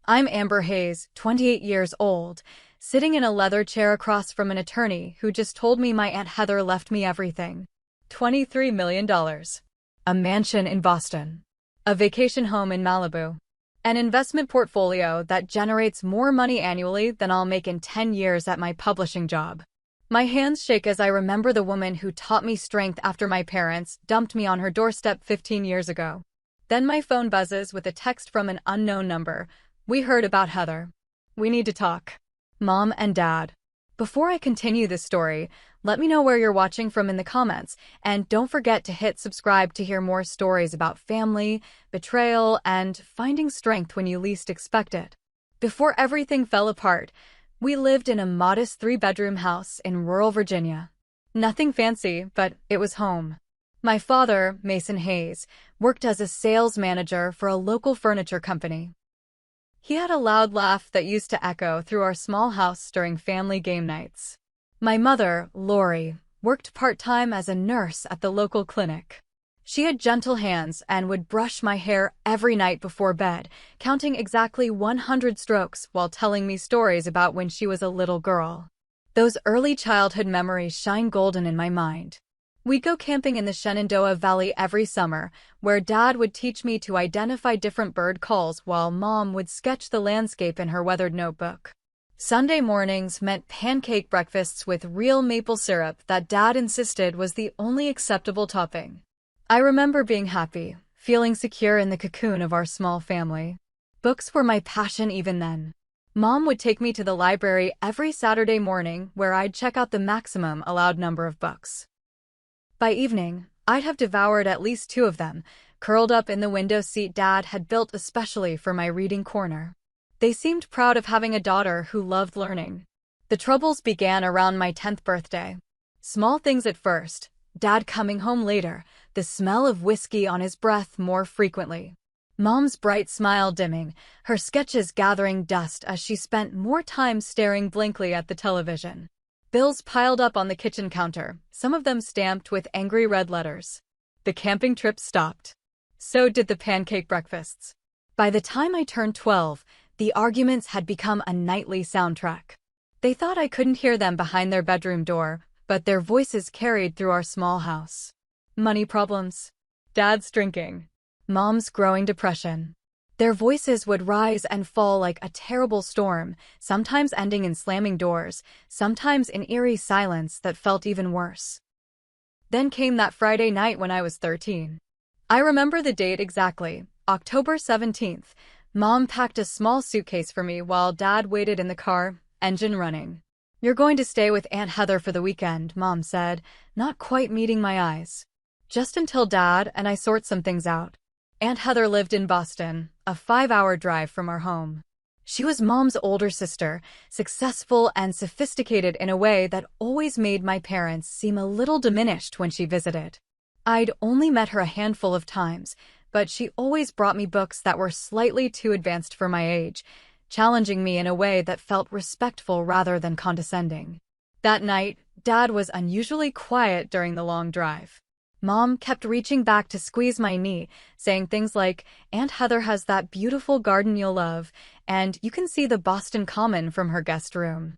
I'm Amber Hayes, 28 years old, sitting in a leather chair across from an attorney who just told me my Aunt Heather left me everything. $23 million. A mansion in Boston. A vacation home in Malibu. An investment portfolio that generates more money annually than I'll make in 10 years at my publishing job. My hands shake as I remember the woman who taught me strength after my parents dumped me on her doorstep 15 years ago. Then my phone buzzes with a text from an unknown number. We heard about Heather. We need to talk. Mom and Dad. Before I continue this story, let me know where you're watching from in the comments, and don't forget to hit subscribe to hear more stories about family, betrayal, and finding strength when you least expect it. Before everything fell apart, we lived in a modest 3-bedroom house in rural Virginia. Nothing fancy, but it was home. My father, Mason Hayes, worked as a sales manager for a local furniture company. He had a loud laugh that used to echo through our small house during family game nights. My mother, Lori, worked part-time as a nurse at the local clinic. She had gentle hands and would brush my hair every night before bed, counting exactly 100 strokes while telling me stories about when she was a little girl. Those early childhood memories shine golden in my mind. We'd go camping in the Shenandoah Valley every summer, where Dad would teach me to identify different bird calls while Mom would sketch the landscape in her weathered notebook. Sunday mornings meant pancake breakfasts with real maple syrup that Dad insisted was the only acceptable topping. I remember being happy, feeling secure in the cocoon of our small family. Books were my passion even then. Mom would take me to the library every Saturday morning where I'd check out the maximum allowed number of books. By evening, I'd have devoured at least 2 of them, curled up in the window seat Dad had built especially for my reading corner. They seemed proud of having a daughter who loved learning. The troubles began around my 10th birthday. Small things at first, Dad coming home later, the smell of whiskey on his breath more frequently. Mom's bright smile dimming, her sketches gathering dust as she spent more time staring blankly at the television. Bills piled up on the kitchen counter, some of them stamped with angry red letters. The camping trip stopped. So did the pancake breakfasts. By the time I turned 12, the arguments had become a nightly soundtrack. They thought I couldn't hear them behind their bedroom door, but their voices carried through our small house. Money problems. Dad's drinking. Mom's growing depression. Their voices would rise and fall like a terrible storm, sometimes ending in slamming doors, sometimes in eerie silence that felt even worse. Then came that Friday night when I was 13. I remember the date exactly, October 17th. Mom packed a small suitcase for me while Dad waited in the car, engine running. "You're going to stay with Aunt Heather for the weekend," Mom said, not quite meeting my eyes. "Just until Dad and I sort some things out." Aunt Heather lived in Boston, a 5-hour drive from our home. She was Mom's older sister, successful and sophisticated in a way that always made my parents seem a little diminished when she visited. I'd only met her a handful of times, but she always brought me books that were slightly too advanced for my age, challenging me in a way that felt respectful rather than condescending. That night, Dad was unusually quiet during the long drive. Mom kept reaching back to squeeze my knee, saying things like, "Aunt Heather has that beautiful garden you'll love, and you can see the Boston Common from her guest room."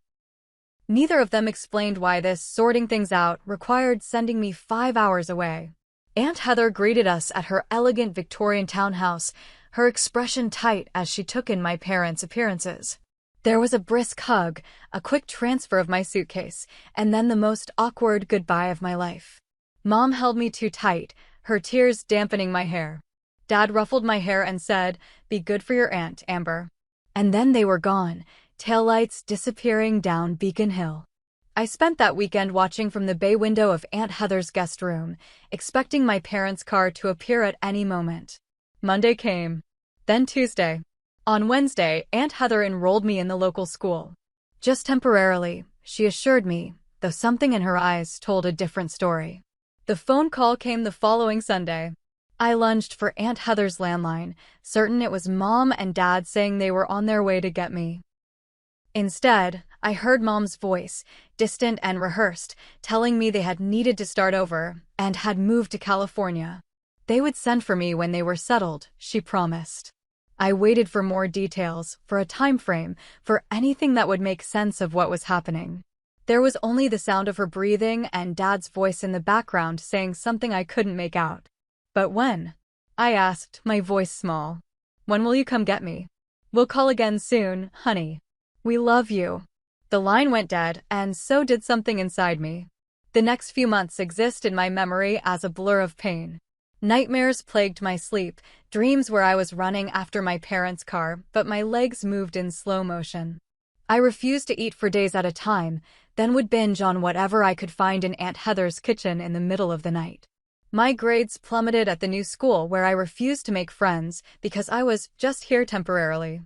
Neither of them explained why this sorting things out required sending me 5 hours away. Aunt Heather greeted us at her elegant Victorian townhouse, her expression tight as she took in my parents' appearances. There was a brisk hug, a quick transfer of my suitcase, and then the most awkward goodbye of my life. Mom held me too tight, her tears dampening my hair. Dad ruffled my hair and said, "Be good for your aunt, Amber." And then they were gone, taillights disappearing down Beacon Hill. I spent that weekend watching from the bay window of Aunt Heather's guest room, expecting my parents' car to appear at any moment. Monday came. Then Tuesday. On Wednesday, Aunt Heather enrolled me in the local school. Just temporarily, she assured me, though something in her eyes told a different story. The phone call came the following Sunday. I lunged for Aunt Heather's landline, certain it was Mom and Dad saying they were on their way to get me. Instead, I heard Mom's voice, distant and rehearsed, telling me they had needed to start over and had moved to California. They would send for me when they were settled, she promised. I waited for more details, for a time frame, for anything that would make sense of what was happening. There was only the sound of her breathing and Dad's voice in the background saying something I couldn't make out. "But when?" I asked, my voice small. "When will you come get me?" "We'll call again soon, honey. We love you." The line went dead, and so did something inside me. The next few months exist in my memory as a blur of pain. Nightmares plagued my sleep, dreams where I was running after my parents' car, but my legs moved in slow motion. I refused to eat for days at a time, then would binge on whatever I could find in Aunt Heather's kitchen in the middle of the night. My grades plummeted at the new school where I refused to make friends because I was just here temporarily.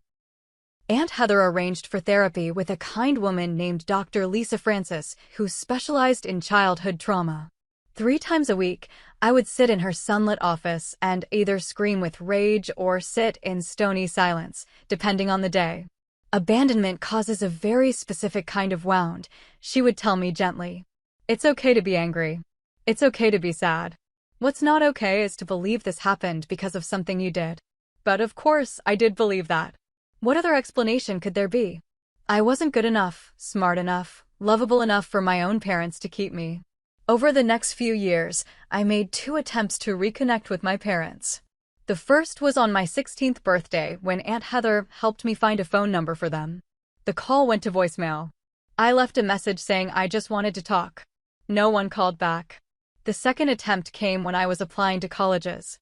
Aunt Heather arranged for therapy with a kind woman named Dr. Lisa Francis, who specialized in childhood trauma. 3 times a week, I would sit in her sunlit office and either scream with rage or sit in stony silence, depending on the day. "Abandonment causes a very specific kind of wound," she would tell me gently. "It's okay to be angry. It's okay to be sad. What's not okay is to believe this happened because of something you did." But of course, I did believe that. What other explanation could there be? I wasn't good enough, smart enough, lovable enough for my own parents to keep me. Over the next few years, I made 2 attempts to reconnect with my parents. The first was on my 16th birthday when Aunt Heather helped me find a phone number for them. The call went to voicemail. I left a message saying I just wanted to talk. No one called back. The second attempt came when I was applying to colleges.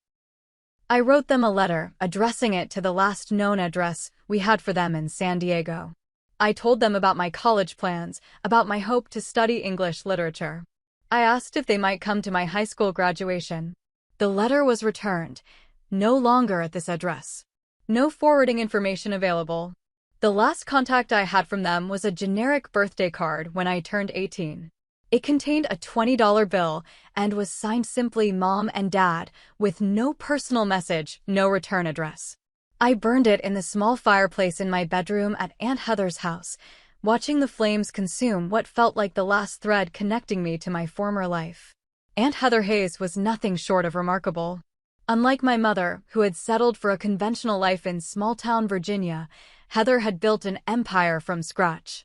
I wrote them a letter, addressing it to the last known address we had for them in San Diego. I told them about my college plans, about my hope to study English literature. I asked if they might come to my high school graduation. The letter was returned. No longer at this address. No forwarding information available. The last contact I had from them was a generic birthday card when I turned 18. It contained a $20 bill and was signed simply Mom and Dad, with no personal message, no return address. I burned it in the small fireplace in my bedroom at Aunt Heather's house, watching the flames consume what felt like the last thread connecting me to my former life. Aunt Heather Hayes was nothing short of remarkable. Unlike my mother, who had settled for a conventional life in small-town Virginia, Heather had built an empire from scratch.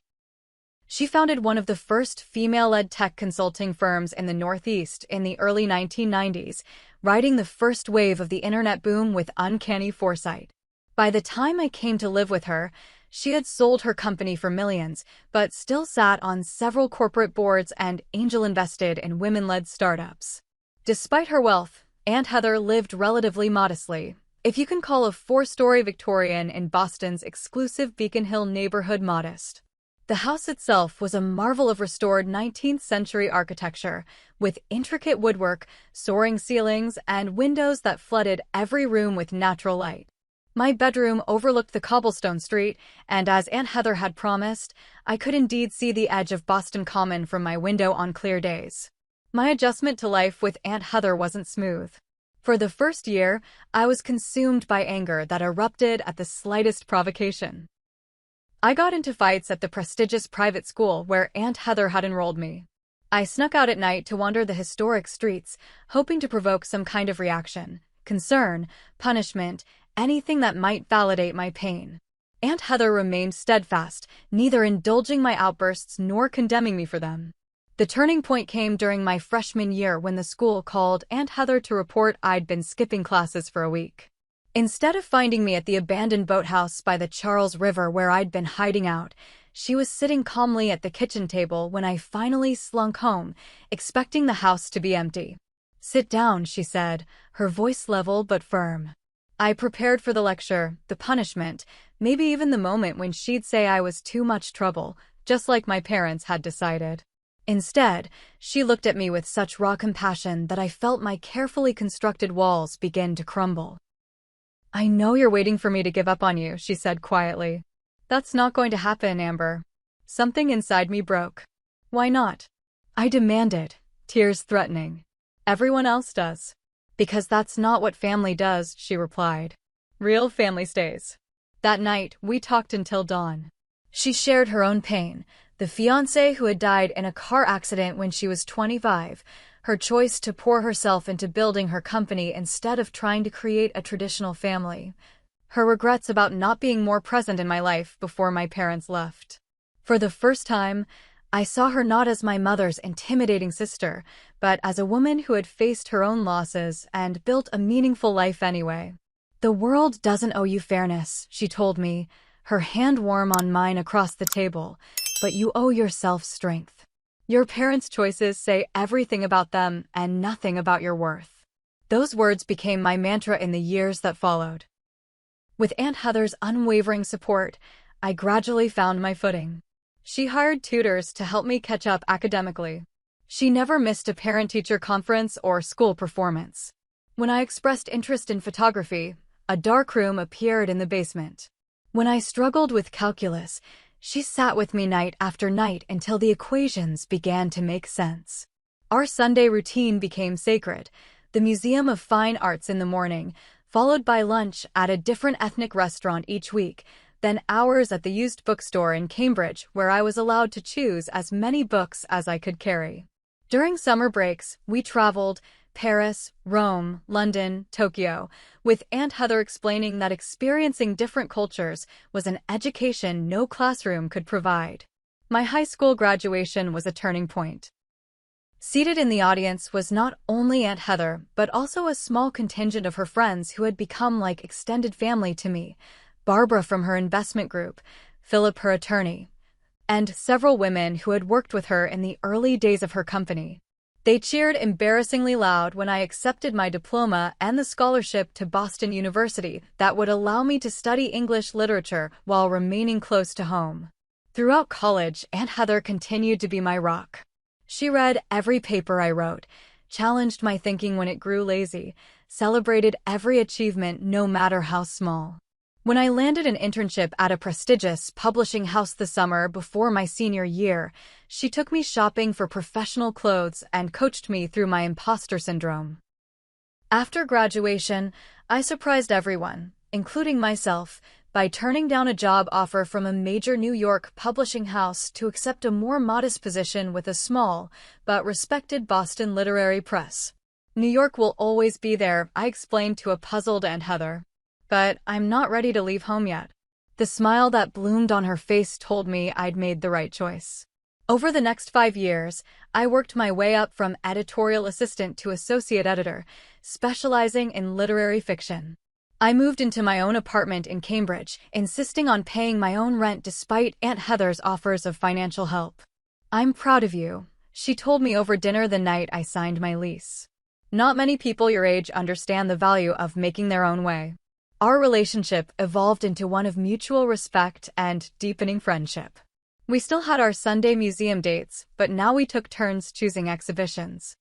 She founded one of the first female-led tech consulting firms in the Northeast in the early 1990s, riding the first wave of the internet boom with uncanny foresight. By the time I came to live with her, she had sold her company for millions, but still sat on several corporate boards and angel invested in women-led startups. Despite her wealth, Aunt Heather lived relatively modestly, if you can call a 4-story Victorian in Boston's exclusive Beacon Hill neighborhood modest. The house itself was a marvel of restored 19th-century architecture, with intricate woodwork, soaring ceilings, and windows that flooded every room with natural light. My bedroom overlooked the cobblestone street, and as Aunt Heather had promised, I could indeed see the edge of Boston Common from my window on clear days. My adjustment to life with Aunt Heather wasn't smooth. For the first year, I was consumed by anger that erupted at the slightest provocation. I got into fights at the prestigious private school where Aunt Heather had enrolled me. I snuck out at night to wander the historic streets, hoping to provoke some kind of reaction, concern, punishment, anything that might validate my pain. Aunt Heather remained steadfast, neither indulging my outbursts nor condemning me for them. The turning point came during my freshman year when the school called Aunt Heather to report I'd been skipping classes for a week. Instead of finding me at the abandoned boathouse by the Charles River where I'd been hiding out, she was sitting calmly at the kitchen table when I finally slunk home, expecting the house to be empty. "Sit down," she said, her voice level but firm. I prepared for the lecture, the punishment, maybe even the moment when she'd say I was too much trouble, just like my parents had decided. Instead, she looked at me with such raw compassion that I felt my carefully constructed walls begin to crumble. "I know you're waiting for me to give up on you," she said quietly. "That's not going to happen, Amber." Something inside me broke. "Why not?" I demanded, tears threatening. "Everyone else does." "Because that's not what family does," she replied. "Real family stays." That night, we talked until dawn. She shared her own pain, the fiancé who had died in a car accident when she was 25, her choice to pour herself into building her company instead of trying to create a traditional family, her regrets about not being more present in my life before my parents left. For the first time, I saw her not as my mother's intimidating sister, but as a woman who had faced her own losses and built a meaningful life anyway. "The world doesn't owe you fairness," she told me, her hand warm on mine across the table, "but you owe yourself strength. Your parents' choices say everything about them and nothing about your worth." Those words became my mantra in the years that followed. With Aunt Heather's unwavering support, I gradually found my footing. She hired tutors to help me catch up academically. She never missed a parent-teacher conference or school performance. When I expressed interest in photography, a dark room appeared in the basement. When I struggled with calculus, she sat with me night after night until the equations began to make sense. Our Sunday routine became sacred, the Museum of Fine Arts in the morning, followed by lunch at a different ethnic restaurant each week, then hours at the used bookstore in Cambridge where I was allowed to choose as many books as I could carry. During summer breaks, we traveled Paris, Rome, London, Tokyo, with Aunt Heather explaining that experiencing different cultures was an education no classroom could provide. My high school graduation was a turning point. Seated in the audience was not only Aunt Heather, but also a small contingent of her friends who had become like extended family to me. Barbara from her investment group, Philip her attorney, and several women who had worked with her in the early days of her company. They cheered embarrassingly loud when I accepted my diploma and the scholarship to Boston University that would allow me to study English literature while remaining close to home. Throughout college, Aunt Heather continued to be my rock. She read every paper I wrote, challenged my thinking when it grew lazy, celebrated every achievement no matter how small. When I landed an internship at a prestigious publishing house the summer before my senior year, she took me shopping for professional clothes and coached me through my imposter syndrome. After graduation, I surprised everyone, including myself, by turning down a job offer from a major New York publishing house to accept a more modest position with a small, but respected Boston literary press. "New York will always be there," I explained to a puzzled Aunt Heather. "But I'm not ready to leave home yet." The smile that bloomed on her face told me I'd made the right choice. Over the next 5 years, I worked my way up from editorial assistant to associate editor, specializing in literary fiction. I moved into my own apartment in Cambridge, insisting on paying my own rent despite Aunt Heather's offers of financial help. "I'm proud of you," she told me over dinner the night I signed my lease. "Not many people your age understand the value of making their own way." Our relationship evolved into one of mutual respect and deepening friendship. We still had our Sunday museum dates, but now we took turns choosing exhibitions.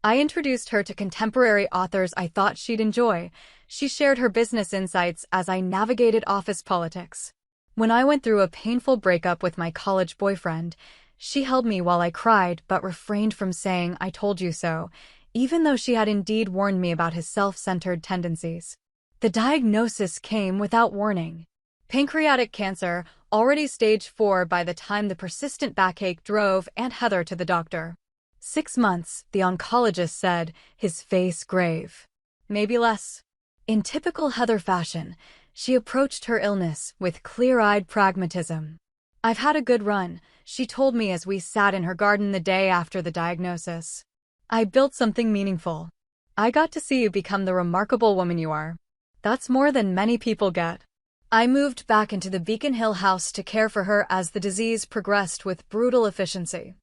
I introduced her to contemporary authors I thought she'd enjoy. She shared her business insights as I navigated office politics. When I went through a painful breakup with my college boyfriend, she held me while I cried but refrained from saying "I told you so," even though she had indeed warned me about his self-centered tendencies. The diagnosis came without warning. Pancreatic cancer, already stage 4 by the time the persistent backache drove Aunt Heather to the doctor. 6 months, the oncologist said, his face grave. Maybe less. In typical Heather fashion, she approached her illness with clear-eyed pragmatism. "I've had a good run," she told me as we sat in her garden the day after the diagnosis. "I built something meaningful. I got to see you become the remarkable woman you are. That's more than many people get." I moved back into the Beacon Hill house to care for her as the disease progressed with brutal efficiency.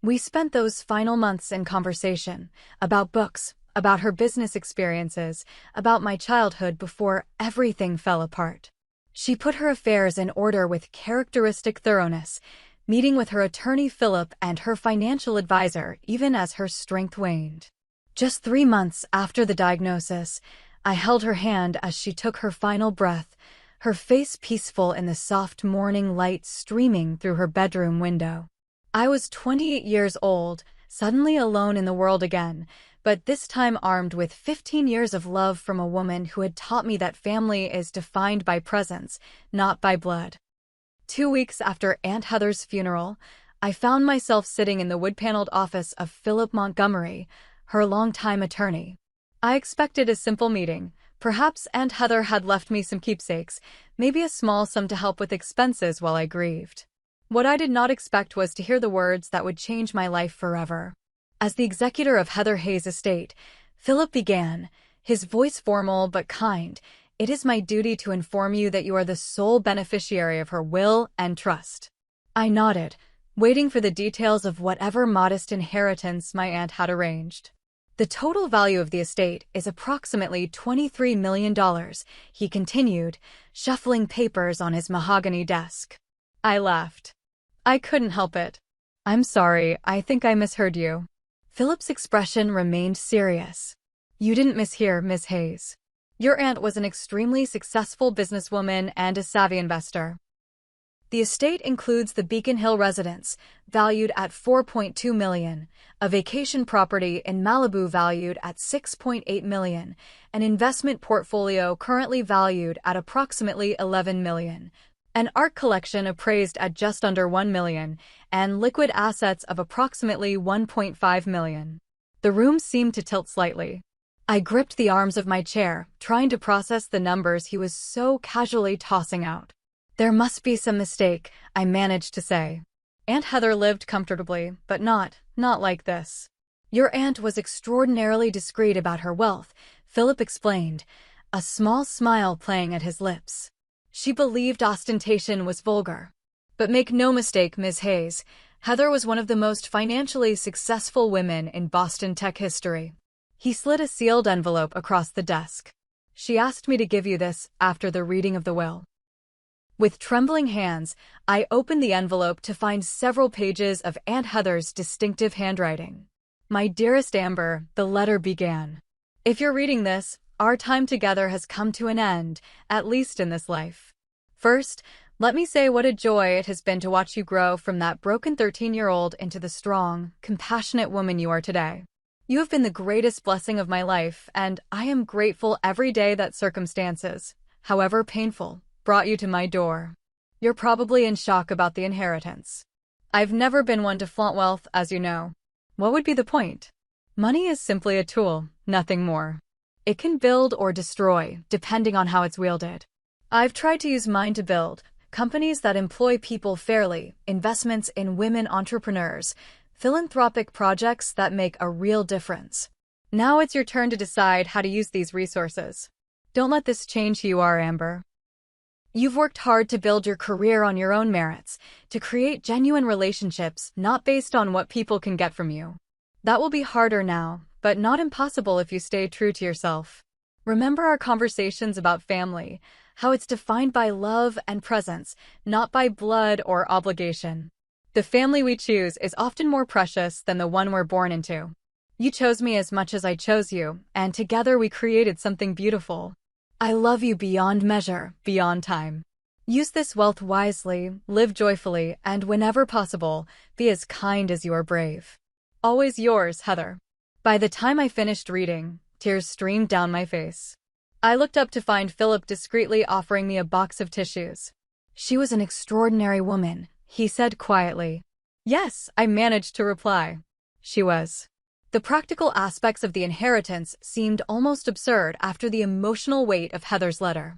We spent those final months in conversation about books, about her business experiences, about my childhood before everything fell apart. She put her affairs in order with characteristic thoroughness, meeting with her attorney Philip and her financial advisor even as her strength waned. Just 3 months after the diagnosis, I held her hand as she took her final breath, her face peaceful in the soft morning light streaming through her bedroom window. I was 28 years old, suddenly alone in the world again, but this time armed with 15 years of love from a woman who had taught me that family is defined by presence, not by blood. 2 weeks after Aunt Heather's funeral, I found myself sitting in the wood-paneled office of Philip Montgomery, her longtime attorney. I expected a simple meeting, Perhaps Aunt Heather had left me some keepsakes, maybe a small sum to help with expenses while I grieved. What I did not expect was to hear the words that would change my life forever. As the executor of Heather Hayes' estate, Philip began, his voice formal but kind. It is my duty to inform you that you are the sole beneficiary of her will and trust. I nodded, waiting for the details of whatever modest inheritance my aunt had arranged. The total value of the estate is approximately $23 million, he continued, shuffling papers on his mahogany desk. I laughed. I couldn't help it. I'm sorry, I think I misheard you. Philip's expression remained serious. You didn't mishear, Miss Hayes. Your aunt was an extremely successful businesswoman and a savvy investor. The estate includes the Beacon Hill residence, valued at $4.2 million, a vacation property in Malibu valued at $6.8 million, an investment portfolio currently valued at approximately $11 million, an art collection appraised at just under $1 million, and liquid assets of approximately $1.5 million. The room seemed to tilt slightly. I gripped the arms of my chair, trying to process the numbers he was so casually tossing out. There must be some mistake, I managed to say. Aunt Heather lived comfortably, but not like this. Your aunt was extraordinarily discreet about her wealth, Philip explained, a small smile playing at his lips. She believed ostentation was vulgar. But make no mistake, Ms. Hayes, Heather was one of the most financially successful women in Boston tech history. He slid a sealed envelope across the desk. She asked me to give you this after the reading of the will. With trembling hands, I opened the envelope to find several pages of Aunt Heather's distinctive handwriting. My dearest Amber, the letter began. If you're reading this, our time together has come to an end, at least in this life. First, let me say what a joy it has been to watch you grow from that broken 13-year-old into the strong, compassionate woman you are today. You have been the greatest blessing of my life, and I am grateful every day that circumstances, however painful, brought you to my door. You're probably in shock about the inheritance. I've never been one to flaunt wealth, as you know. What would be the point? Money is simply a tool, nothing more. It can build or destroy, depending on how it's wielded. I've tried to use mine to build companies that employ people fairly, investments in women entrepreneurs, philanthropic projects that make a real difference. Now it's your turn to decide how to use these resources. Don't let this change who you are, Amber. You've worked hard to build your career on your own merits, to create genuine relationships not based on what people can get from you. That will be harder now, but not impossible if you stay true to yourself. Remember our conversations about family, how it's defined by love and presence, not by blood or obligation. The family we choose is often more precious than the one we're born into. You chose me as much as I chose you, and together we created something beautiful. I love you beyond measure, beyond time. Use this wealth wisely, live joyfully, and whenever possible, be as kind as you are brave. Always yours, Heather. By the time I finished reading, tears streamed down my face. I looked up to find Philip discreetly offering me a box of tissues. She was an extraordinary woman, he said quietly. Yes, I managed to reply. She was. The practical aspects of the inheritance seemed almost absurd after the emotional weight of Heather's letter.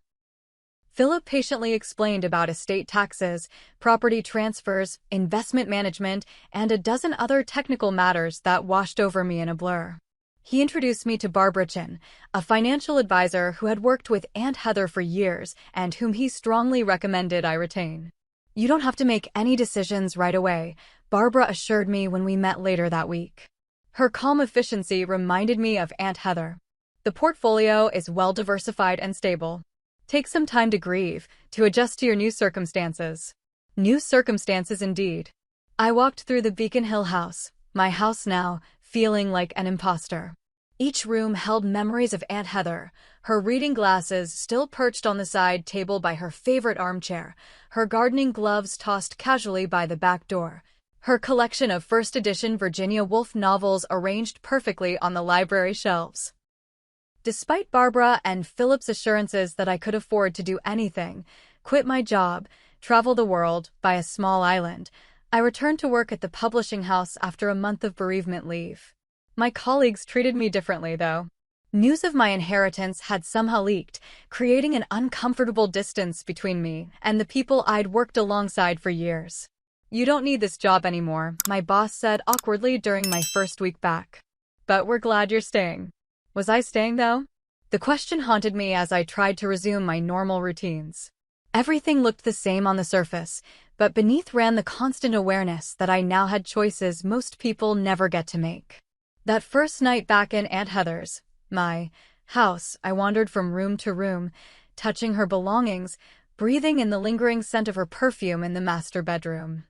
Philip patiently explained about estate taxes, property transfers, investment management, and a dozen other technical matters that washed over me in a blur. He introduced me to Barbara Chin, a financial advisor who had worked with Aunt Heather for years and whom he strongly recommended I retain. You don't have to make any decisions right away, Barbara assured me when we met later that week. Her calm efficiency reminded me of Aunt Heather. The portfolio is well diversified and stable. Take some time to grieve, to adjust to your new circumstances. New circumstances indeed. I walked through the Beacon Hill house, my house now, feeling like an imposter. Each room held memories of Aunt Heather, her reading glasses still perched on the side table by her favorite armchair, her gardening gloves tossed casually by the back door, her collection of first edition Virginia Woolf novels arranged perfectly on the library shelves. Despite Barbara and Philip's assurances that I could afford to do anything, quit my job, travel the world, buy a small island, I returned to work at the publishing house after a month of bereavement leave. My colleagues treated me differently, though. News of my inheritance had somehow leaked, creating an uncomfortable distance between me and the people I'd worked alongside for years. "You don't need this job anymore," my boss said awkwardly during my first week back. "But we're glad you're staying." Was I staying, though? The question haunted me as I tried to resume my normal routines. Everything looked the same on the surface, but beneath ran the constant awareness that I now had choices most people never get to make. That first night back in Aunt Heather's, my house, I wandered from room to room, touching her belongings, breathing in the lingering scent of her perfume in the master bedroom.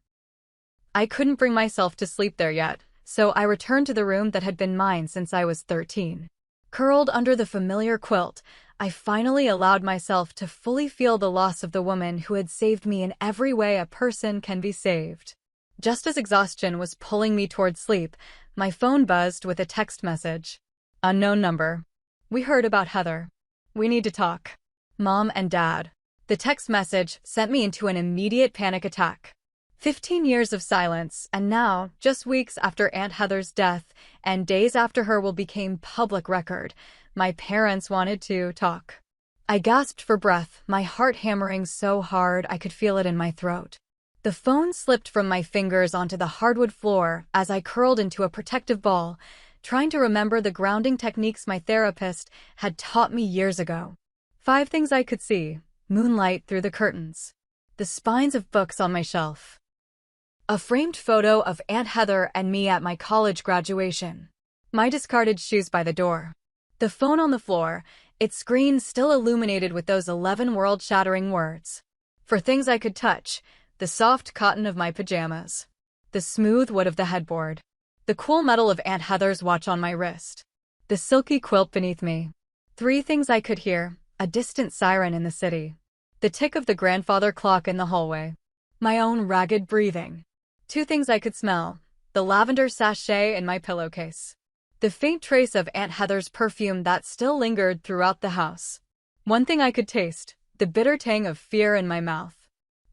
I couldn't bring myself to sleep there yet, so I returned to the room that had been mine since I was 13. Curled under the familiar quilt, I finally allowed myself to fully feel the loss of the woman who had saved me in every way a person can be saved. Just as exhaustion was pulling me toward sleep, my phone buzzed with a text message. "Unknown number. We heard about Heather. We need to talk. Mom and Dad." The text message sent me into an immediate panic attack. 15 years of silence, and now, just weeks after Aunt Heather's death, and days after her will become public record, my parents wanted to talk. I gasped for breath, my heart hammering so hard I could feel it in my throat. The phone slipped from my fingers onto the hardwood floor as I curled into a protective ball, trying to remember the grounding techniques my therapist had taught me years ago. 5 things I could see: moonlight through the curtains, the spines of books on my shelf, a framed photo of Aunt Heather and me at my college graduation, my discarded shoes by the door, the phone on the floor, its screen still illuminated with those 11 world-shattering words. For things I could touch: the soft cotton of my pajamas, the smooth wood of the headboard, the cool metal of Aunt Heather's watch on my wrist, the silky quilt beneath me. 3 things I could hear: a distant siren in the city, the tick of the grandfather clock in the hallway, my own ragged breathing. 2 things I could smell: the lavender sachet in my pillowcase, the faint trace of Aunt Heather's perfume that still lingered throughout the house. 1 thing I could taste: the bitter tang of fear in my mouth.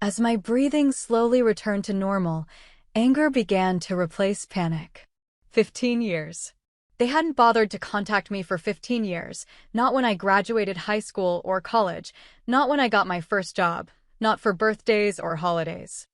As my breathing slowly returned to normal, anger began to replace panic. 15 years. They hadn't bothered to contact me for 15 years, not when I graduated high school or college, not when I got my first job, not for birthdays or holidays.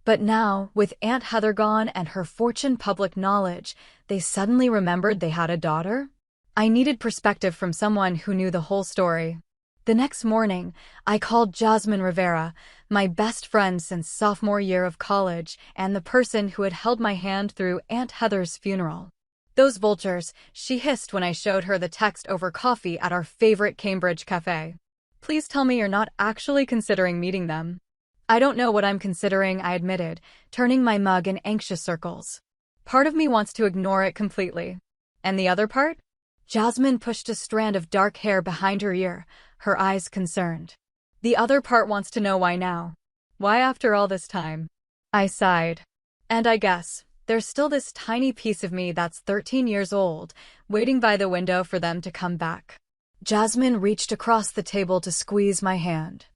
But now, with Aunt Heather gone and her fortune public knowledge, they suddenly remembered they had a daughter? I needed perspective from someone who knew the whole story. The next morning, I called Jasmine Rivera, my best friend since sophomore year of college and the person who had held my hand through Aunt Heather's funeral. "Those vultures," she hissed when I showed her the text over coffee at our favorite Cambridge cafe. "Please tell me you're not actually considering meeting them." "I don't know what I'm considering," I admitted, turning my mug in anxious circles. "Part of me wants to ignore it completely." "And the other part?" Jasmine pushed a strand of dark hair behind her ear, her eyes concerned. "The other part wants to know why now. Why after all this time?" I sighed. "And I guess there's still this tiny piece of me that's 13 years old, waiting by the window for them to come back." Jasmine reached across the table to squeeze my hand.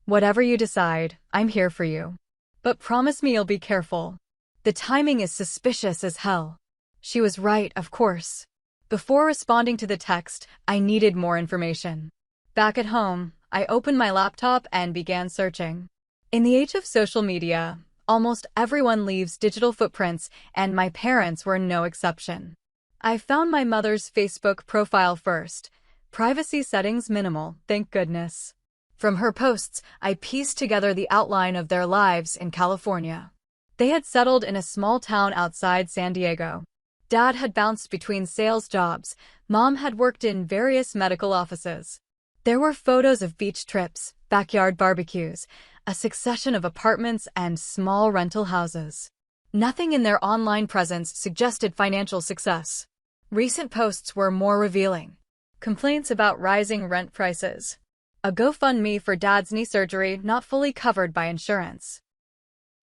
"Whatever you decide, I'm here for you. But promise me you'll be careful. The timing is suspicious as hell." She was right, of course. Before responding to the text, I needed more information. Back at home, I opened my laptop and began searching. In the age of social media, almost everyone leaves digital footprints, and my parents were no exception. I found my mother's Facebook profile first. Privacy settings minimal, thank goodness. From her posts, I pieced together the outline of their lives in California. They had settled in a small town outside San Diego. Dad had bounced between sales jobs. Mom had worked in various medical offices. There were photos of beach trips, backyard barbecues, a succession of apartments and small rental houses. Nothing in their online presence suggested financial success. Recent posts were more revealing. Complaints about rising rent prices. A GoFundMe for Dad's knee surgery not fully covered by insurance.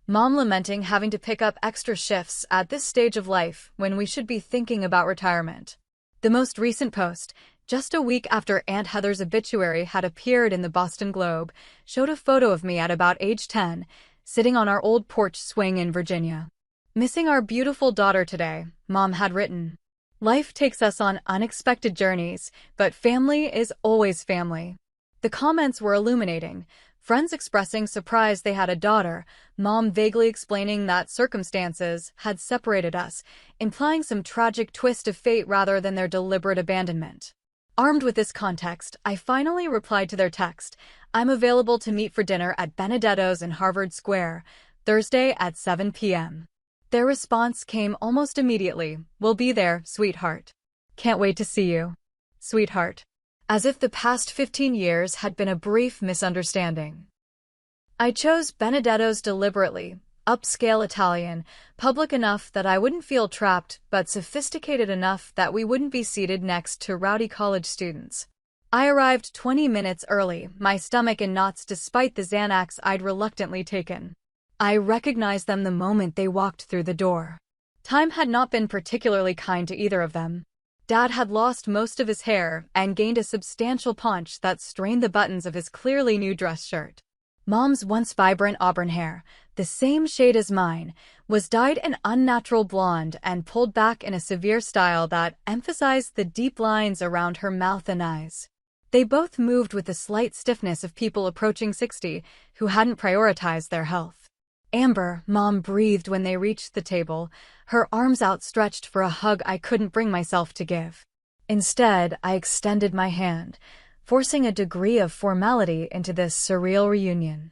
Mom lamenting having to pick up extra shifts at this stage of life when we should be thinking about retirement. The most recent post, just a week after Aunt Heather's obituary had appeared in the Boston Globe, showed a photo of me at about age 10, sitting on our old porch swing in Virginia. "Missing our beautiful daughter today," Mom had written. Life takes us on unexpected journeys, but family is always family. The comments were illuminating. Friends expressing surprise they had a daughter, mom vaguely explaining that circumstances had separated us, implying some tragic twist of fate rather than their deliberate abandonment. Armed with this context, I finally replied to their text. I'm available to meet for dinner at Benedetto's in Harvard Square, Thursday at 7 p.m. Their response came almost immediately. We'll be there, sweetheart. Can't wait to see you, sweetheart. As if the past 15 years had been a brief misunderstanding. I chose Benedetto's deliberately, upscale Italian, public enough that I wouldn't feel trapped, but sophisticated enough that we wouldn't be seated next to rowdy college students. I arrived 20 minutes early, my stomach in knots despite the Xanax I'd reluctantly taken. I recognized them the moment they walked through the door. Time had not been particularly kind to either of them. Dad had lost most of his hair and gained a substantial paunch that strained the buttons of his clearly new dress shirt. Mom's once vibrant auburn hair, the same shade as mine, was dyed an unnatural blonde and pulled back in a severe style that emphasized the deep lines around her mouth and eyes. They both moved with the slight stiffness of people approaching 60 who hadn't prioritized their health. Amber, Mom breathed when they reached the table, her arms outstretched for a hug I couldn't bring myself to give. Instead, I extended my hand, forcing a degree of formality into this surreal reunion.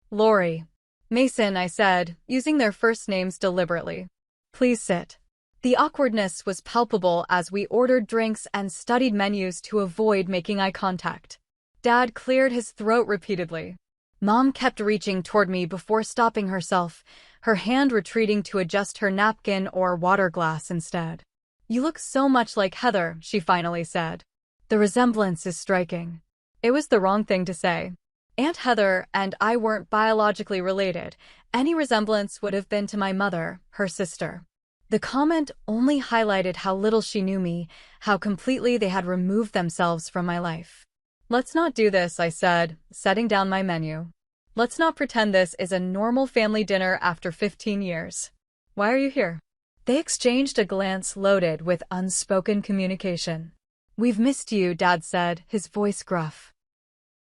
Lori. Mason, I said, using their first names deliberately. Please sit. The awkwardness was palpable as we ordered drinks and studied menus to avoid making eye contact. Dad cleared his throat repeatedly. Mom kept reaching toward me before stopping herself, her hand retreating to adjust her napkin or water glass instead. You look so much like Heather, she finally said. The resemblance is striking. It was the wrong thing to say. Aunt Heather and I weren't biologically related. Any resemblance would have been to my mother, her sister. The comment only highlighted how little she knew me, how completely they had removed themselves from my life. Let's not do this, I said, setting down my menu. Let's not pretend this is a normal family dinner after 15 years. Why are you here? They exchanged a glance loaded with unspoken communication. We've missed you, Dad said, his voice gruff.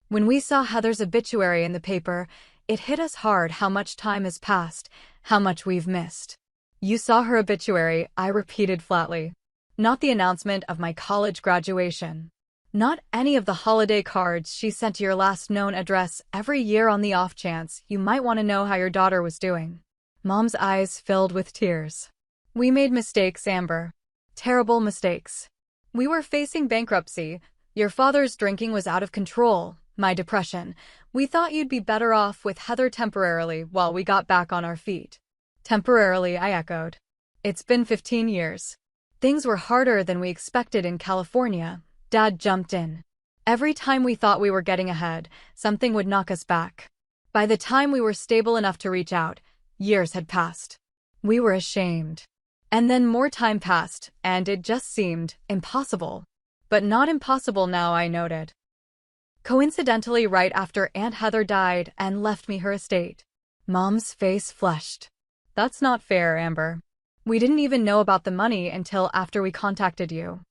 When we saw Heather's obituary in the paper, it hit us hard how much time has passed, how much we've missed. You saw her obituary, I repeated flatly. Not the announcement of my college graduation. Not any of the holiday cards she sent to your last known address every year on the off chance you might want to know how your daughter was doing. Mom's eyes filled with tears. We made mistakes, Amber. Terrible mistakes. We were facing bankruptcy. Your father's drinking was out of control. My depression. We thought you'd be better off with Heather temporarily while we got back on our feet. Temporarily, I echoed. It's been 15 years. Things were harder than we expected in California. Dad jumped in. Every time we thought we were getting ahead, something would knock us back. By the time we were stable enough to reach out, years had passed. We were ashamed. And then more time passed, and it just seemed impossible. But not impossible now, I noted. Coincidentally, right after Aunt Heather died and left me her estate. Mom's face flushed. That's not fair, Amber. We didn't even know about the money until after we contacted you.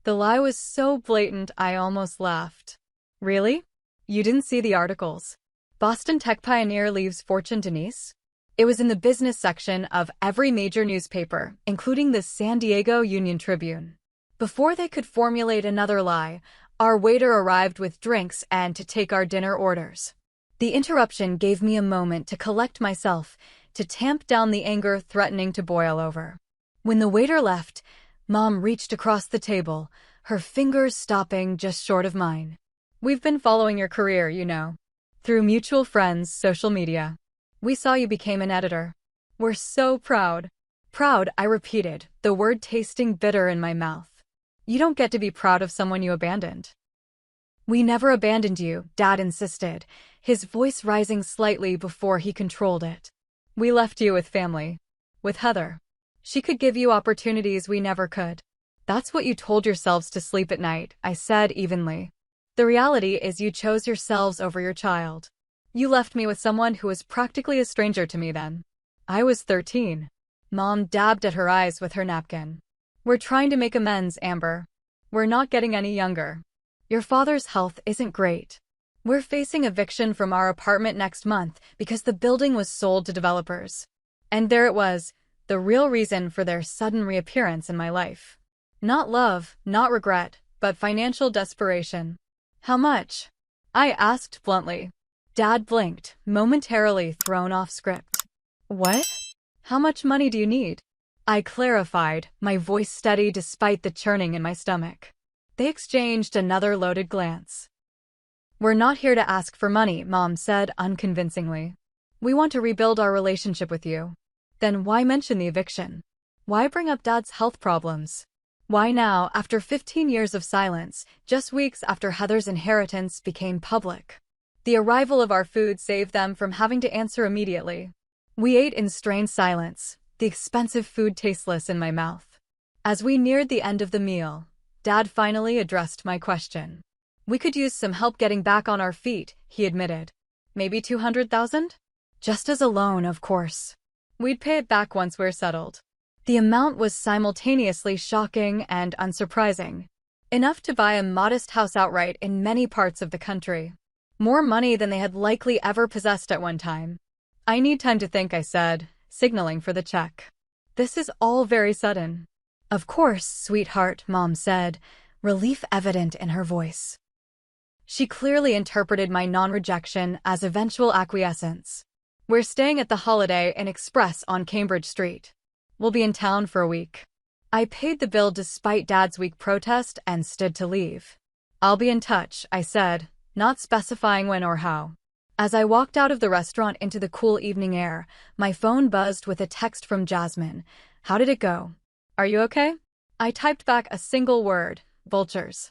The lie was so blatant I almost laughed. Really? You didn't see the articles? Boston tech pioneer leaves fortune to niece? It was in the business section of every major newspaper, including the San Diego Union-Tribune. Before they could formulate another lie, our waiter arrived with drinks and to take our dinner orders. The interruption gave me a moment to collect myself, to tamp down the anger threatening to boil over. When the waiter left, Mom reached across the table, her fingers stopping just short of mine. We've been following your career, you know. Through mutual friends, social media. We saw you became an editor. We're so proud. Proud, I repeated, the word tasting bitter in my mouth. You don't get to be proud of someone you abandoned. We never abandoned you, Dad insisted, his voice rising slightly before he controlled it. We left you with family. With Heather. She could give you opportunities we never could. That's what you told yourselves to sleep at night, I said evenly. The reality is you chose yourselves over your child. You left me with someone who was practically a stranger to me then. I was 13. Mom dabbed at her eyes with her napkin. We're trying to make amends, Amber. We're not getting any younger. Your father's health isn't great. We're facing eviction from our apartment next month because the building was sold to developers. And there it was, the real reason for their sudden reappearance in my life. Not love, not regret, but financial desperation. How much? I asked bluntly. Dad blinked, momentarily thrown off script. What? How much money do you need? I clarified, my voice steady despite the churning in my stomach. They exchanged another loaded glance. We're not here to ask for money, Mom said unconvincingly. We want to rebuild our relationship with you. Then why mention the eviction? Why bring up Dad's health problems? Why now, after 15 years of silence, just weeks after Heather's inheritance became public? The arrival of our food saved them from having to answer immediately. We ate in strained silence, the expensive food tasteless in my mouth. As we neared the end of the meal, Dad finally addressed my question. We could use some help getting back on our feet, he admitted. Maybe 200,000? Just as a loan, of course. We'd pay it back once we're settled. The amount was simultaneously shocking and unsurprising. Enough to buy a modest house outright in many parts of the country. More money than they had likely ever possessed at one time. I need time to think, I said, signaling for the check. This is all very sudden. Of course, sweetheart, Mom said, relief evident in her voice. She clearly interpreted my non-rejection as eventual acquiescence. We're staying at the Holiday Inn Express on Cambridge Street. We'll be in town for a week. I paid the bill despite Dad's weak protest and stood to leave. I'll be in touch, I said, not specifying when or how. As I walked out of the restaurant into the cool evening air, my phone buzzed with a text from Jasmine. How did it go? Are you okay? I typed back a single word, vultures.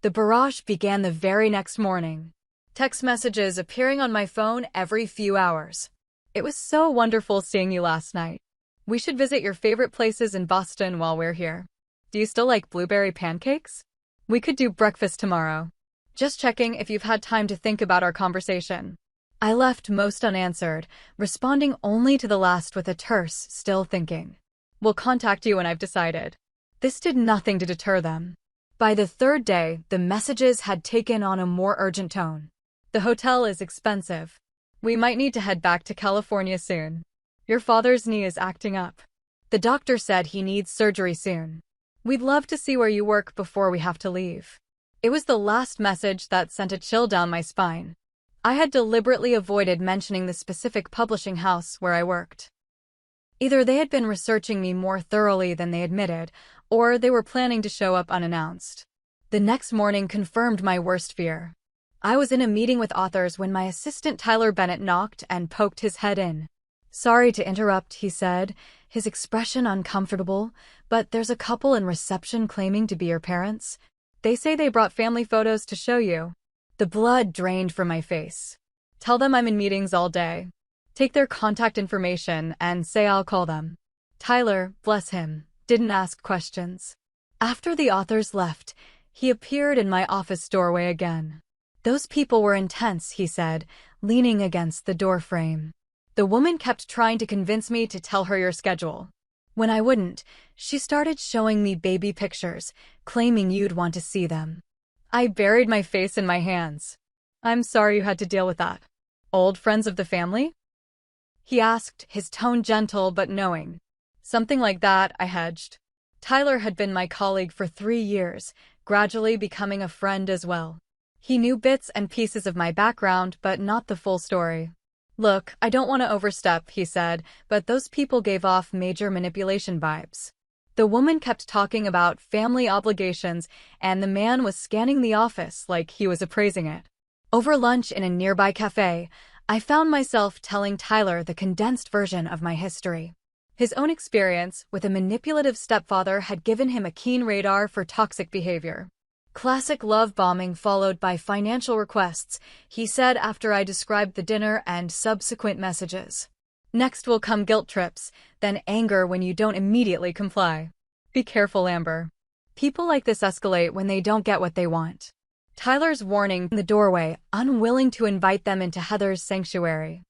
The barrage began the very next morning. Text messages appearing on my phone every few hours. It was so wonderful seeing you last night. We should visit your favorite places in Boston while we're here. Do you still like blueberry pancakes? We could do breakfast tomorrow. Just checking if you've had time to think about our conversation. I left most unanswered, responding only to the last with a terse, still thinking. We'll contact you when I've decided. This did nothing to deter them. By the third day, the messages had taken on a more urgent tone. The hotel is expensive. We might need to head back to California soon. Your father's knee is acting up. The doctor said he needs surgery soon. We'd love to see where you work before we have to leave. It was the last message that sent a chill down my spine. I had deliberately avoided mentioning the specific publishing house where I worked. Either they had been researching me more thoroughly than they admitted, or they were planning to show up unannounced. The next morning confirmed my worst fear. I was in a meeting with authors when my assistant Tyler Bennett knocked and poked his head in. Sorry to interrupt, he said, his expression uncomfortable, but there's a couple in reception claiming to be your parents. They say they brought family photos to show you. The blood drained from my face. Tell them I'm in meetings all day. Take their contact information and say I'll call them. Tyler, bless him, didn't ask questions. After the authors left, he appeared in my office doorway again. Those people were intense, he said, leaning against the doorframe. The woman kept trying to convince me to tell her your schedule. When I wouldn't, she started showing me baby pictures, claiming you'd want to see them. I buried my face in my hands. I'm sorry you had to deal with that. Old friends of the family? He asked, his tone gentle but knowing. Something like that, I hedged. Tyler had been my colleague for 3 years, gradually becoming a friend as well. He knew bits and pieces of my background, but not the full story. Look, I don't want to overstep, he said, but those people gave off major manipulation vibes. The woman kept talking about family obligations, and the man was scanning the office like he was appraising it. Over lunch in a nearby cafe, I found myself telling Tyler the condensed version of my history. His own experience with a manipulative stepfather had given him a keen radar for toxic behavior. Classic love bombing followed by financial requests, he said after I described the dinner and subsequent messages. Next will come guilt trips, then anger when you don't immediately comply. Be careful, Amber. People like this escalate when they don't get what they want. Tyler's warning in the doorway, unwilling to invite them into Heather's sanctuary.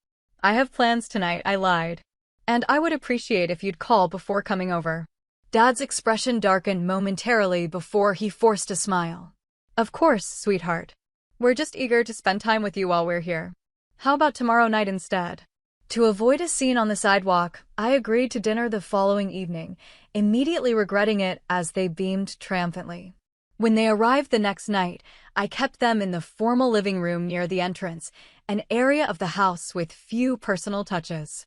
I have plans tonight, I lied. And I would appreciate if you'd call before coming over. Dad's expression darkened momentarily before he forced a smile. Of course, sweetheart. We're just eager to spend time with you while we're here. How about tomorrow night instead? To avoid a scene on the sidewalk, I agreed to dinner the following evening, immediately regretting it as they beamed triumphantly. When they arrived the next night, I kept them in the formal living room near the entrance, an area of the house with few personal touches.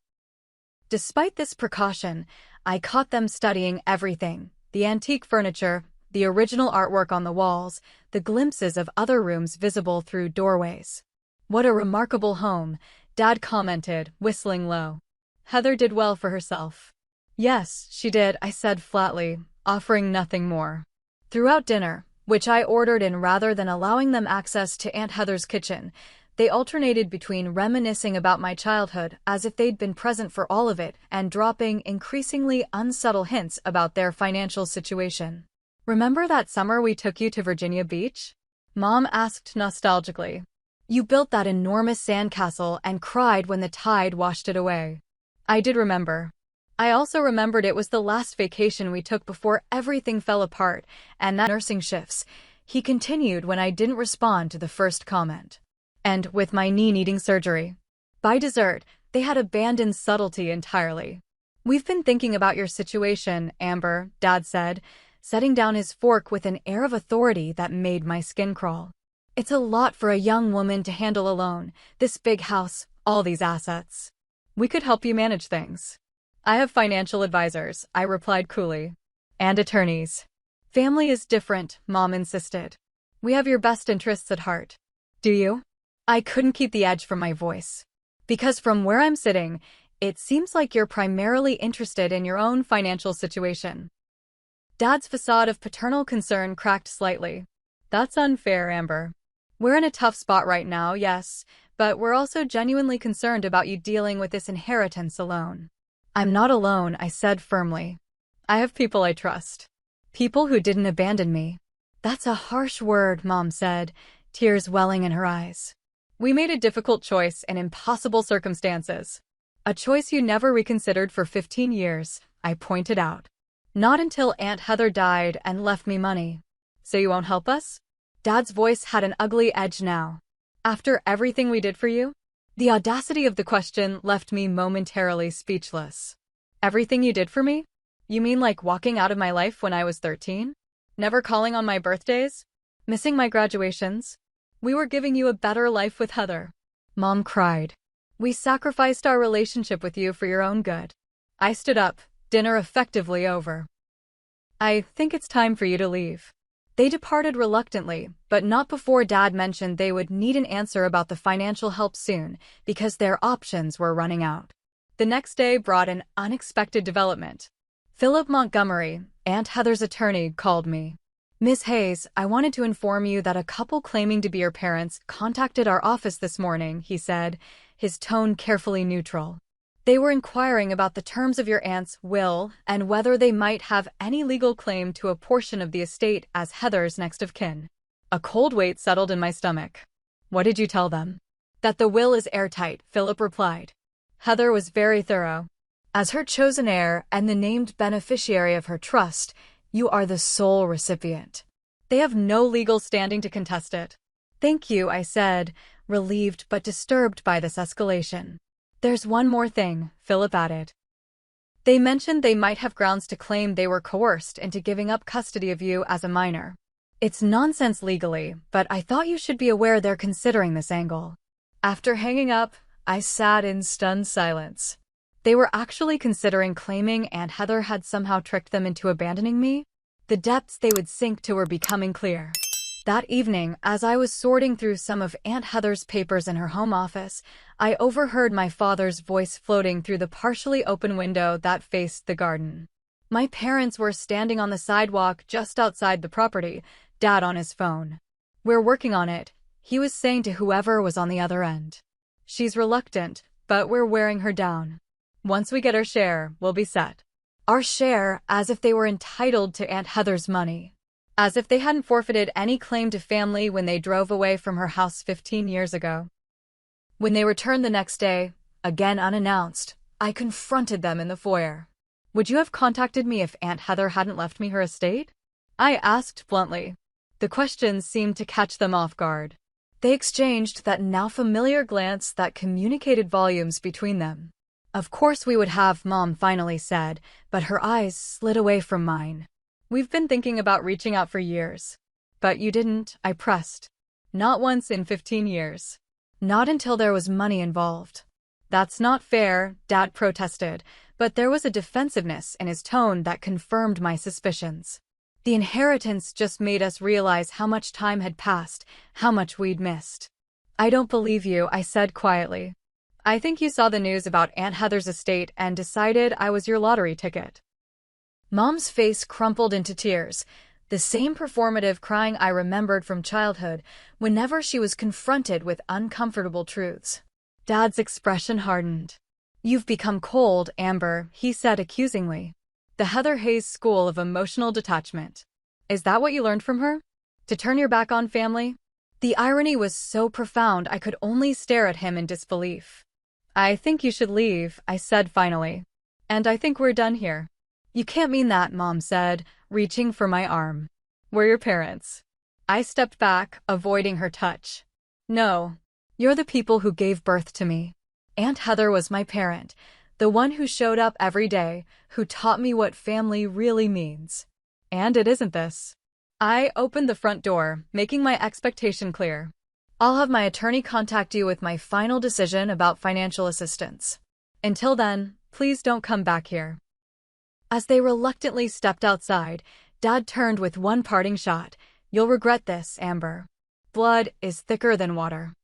Despite this precaution, I caught them studying everything: the antique furniture, the original artwork on the walls, the glimpses of other rooms visible through doorways. "What a remarkable home," Dad commented, whistling low. "Heather did well for herself." "Yes, she did," I said flatly, offering nothing more. Throughout dinner, which I ordered in rather than allowing them access to Aunt Heather's kitchen, they alternated between reminiscing about my childhood as if they'd been present for all of it and dropping increasingly unsubtle hints about their financial situation. "Remember that summer we took you to Virginia Beach?" Mom asked nostalgically. "You built that enormous sandcastle and cried when the tide washed it away." I did remember. I also remembered it was the last vacation we took before everything fell apart, and that nursing shifts, he continued when I didn't respond to the first comment. "And with my knee needing surgery." By dessert, they had abandoned subtlety entirely. "We've been thinking about your situation, Amber," Dad said, setting down his fork with an air of authority that made my skin crawl. "It's a lot for a young woman to handle alone, this big house, all these assets." "We could help you manage things." "I have financial advisors," I replied coolly. "And attorneys." "Family is different," Mom insisted. "We have your best interests at heart." "Do you?" I couldn't keep the edge from my voice. "Because from where I'm sitting, it seems like you're primarily interested in your own financial situation." Dad's facade of paternal concern cracked slightly. "That's unfair, Amber. We're in a tough spot right now, yes, but we're also genuinely concerned about you dealing with this inheritance alone." "I'm not alone," I said firmly. "I have people I trust. People who didn't abandon me." "That's a harsh word," Mom said, tears welling in her eyes. "We made a difficult choice in impossible circumstances." "A choice you never reconsidered for 15 years, I pointed out. "Not until Aunt Heather died and left me money." "So you won't help us?" Dad's voice had an ugly edge now. "After everything we did for you?" The audacity of the question left me momentarily speechless. "Everything you did for me? You mean like walking out of my life when I was 13? Never calling on my birthdays? Missing my graduations? We were giving you a better life with Heather." Mom cried. "We sacrificed our relationship with you for your own good." I stood up, dinner effectively over. "I think it's time for you to leave." They departed reluctantly, but not before Dad mentioned they would need an answer about the financial help soon, because their options were running out. The next day brought an unexpected development. Philip Montgomery, Aunt Heather's attorney, called me. "Miss Hayes, I wanted to inform you that a couple claiming to be your parents contacted our office this morning," he said, his tone carefully neutral. "They were inquiring about the terms of your aunt's will and whether they might have any legal claim to a portion of the estate as Heather's next of kin." A cold weight settled in my stomach. "What did you tell them?" "That the will is airtight," Philip replied. "Heather was very thorough. As her chosen heir and the named beneficiary of her trust, you are the sole recipient. They have no legal standing to contest it." "Thank you," I said, relieved but disturbed by this escalation. "There's one more thing," Philip added. "They mentioned they might have grounds to claim they were coerced into giving up custody of you as a minor. It's nonsense legally, but I thought you should be aware they're considering this angle." After hanging up, I sat in stunned silence. They were actually considering claiming Aunt Heather had somehow tricked them into abandoning me? The depths they would sink to were becoming clear. That evening, as I was sorting through some of Aunt Heather's papers in her home office, I overheard my father's voice floating through the partially open window that faced the garden. My parents were standing on the sidewalk just outside the property, Dad on his phone. "We're working on it," he was saying to whoever was on the other end. "She's reluctant, but we're wearing her down. Once we get our share, we'll be set." Our share, as if they were entitled to Aunt Heather's money. As if they hadn't forfeited any claim to family when they drove away from her house 15 years ago. When they returned the next day, again unannounced, I confronted them in the foyer. Would you have contacted me if Aunt Heather hadn't left me her estate? I asked bluntly. The question seemed to catch them off guard. They exchanged that now familiar glance that communicated volumes between them. Of course we would have, Mom finally said, but her eyes slid away from mine. We've been thinking about reaching out for years. But you didn't, I pressed. Not once in 15 years. Not until there was money involved. That's not fair, Dad protested, but there was a defensiveness in his tone that confirmed my suspicions. The inheritance just made us realize how much time had passed, how much we'd missed. I don't believe you, I said quietly. I think you saw the news about Aunt Heather's estate and decided I was your lottery ticket. Mom's face crumpled into tears, the same performative crying I remembered from childhood whenever she was confronted with uncomfortable truths. Dad's expression hardened. You've become cold, Amber, he said accusingly. The Heather Hayes School of Emotional Detachment. Is that what you learned from her? To turn your back on family? The irony was so profound I could only stare at him in disbelief. I think you should leave, I said finally. And I think we're done here. You can't mean that, Mom said, reaching for my arm. We're your parents. I stepped back, avoiding her touch. No. You're the people who gave birth to me. Aunt Heather was my parent, the one who showed up every day, who taught me what family really means. And it isn't this. I opened the front door, making my expectation clear. I'll have my attorney contact you with my final decision about financial assistance. Until then, please don't come back here. As they reluctantly stepped outside, Dad turned with one parting shot. You'll regret this, Amber. Blood is thicker than water.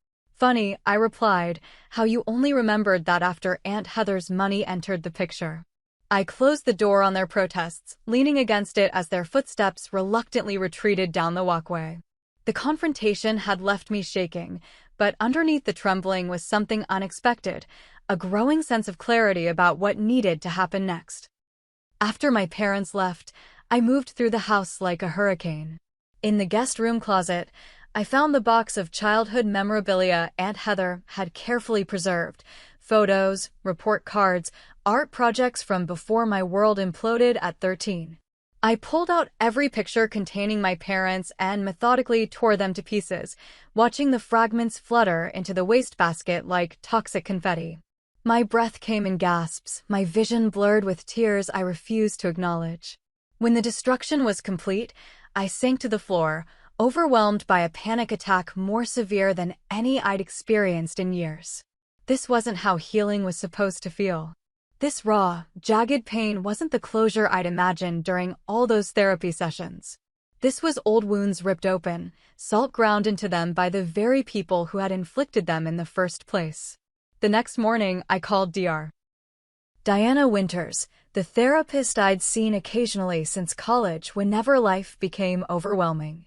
Funny, I replied, how you only remembered that after Aunt Heather's money entered the picture. I closed the door on their protests, leaning against it as their footsteps reluctantly retreated down the walkway. The confrontation had left me shaking, but underneath the trembling was something unexpected, a growing sense of clarity about what needed to happen next. After my parents left, I moved through the house like a hurricane. In the guest room closet, I found the box of childhood memorabilia Aunt Heather had carefully preserved. Photos, report cards, art projects from before my world imploded at 13. I pulled out every picture containing my parents and methodically tore them to pieces, watching the fragments flutter into the wastebasket like toxic confetti. My breath came in gasps, my vision blurred with tears I refused to acknowledge. When the destruction was complete, I sank to the floor, overwhelmed by a panic attack more severe than any I'd experienced in years. This wasn't how healing was supposed to feel. This raw, jagged pain wasn't the closure I'd imagined during all those therapy sessions. This was old wounds ripped open, salt ground into them by the very people who had inflicted them in the first place. The next morning, I called Dr. Diana Winters, the therapist I'd seen occasionally since college whenever life became overwhelming.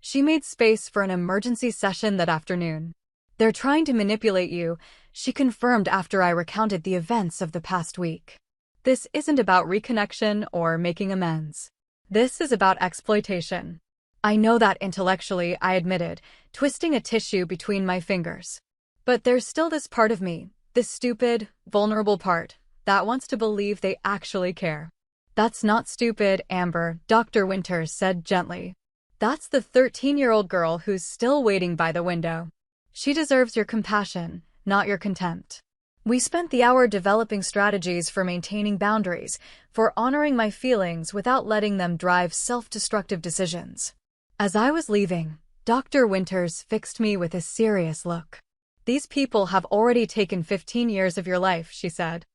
She made space for an emergency session that afternoon. They're trying to manipulate you, she confirmed after I recounted the events of the past week. This isn't about reconnection or making amends. This is about exploitation. I know that intellectually, I admitted, twisting a tissue between my fingers. But there's still this part of me, this stupid, vulnerable part, that wants to believe they actually care. That's not stupid, Amber, Dr. Winters said gently. That's the 13-year-old girl who's still waiting by the window. She deserves your compassion, not your contempt. We spent the hour developing strategies for maintaining boundaries, for honoring my feelings without letting them drive self-destructive decisions. As I was leaving, Dr. Winters fixed me with a serious look. These people have already taken 15 years of your life, she said.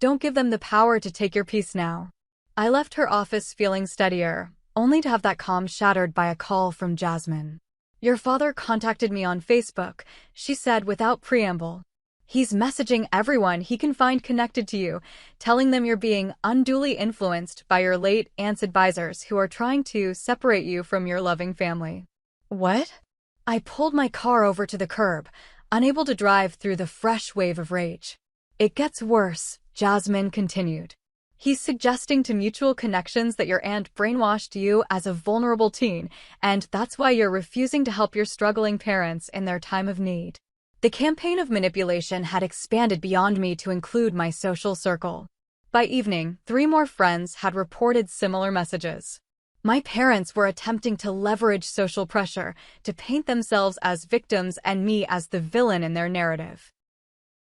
Don't give them the power to take your peace now. I left her office feeling steadier, only to have that calm shattered by a call from Jasmine. Your father contacted me on Facebook, she said without preamble. He's messaging everyone he can find connected to you, telling them you're being unduly influenced by your late aunt's advisors who are trying to separate you from your loving family. What? I pulled my car over to the curb, unable to drive through the fresh wave of rage. It gets worse, Jasmine continued. He's suggesting to mutual connections that your aunt brainwashed you as a vulnerable teen, and that's why you're refusing to help your struggling parents in their time of need. The campaign of manipulation had expanded beyond me to include my social circle. By evening, 3 more friends had reported similar messages. My parents were attempting to leverage social pressure to paint themselves as victims and me as the villain in their narrative.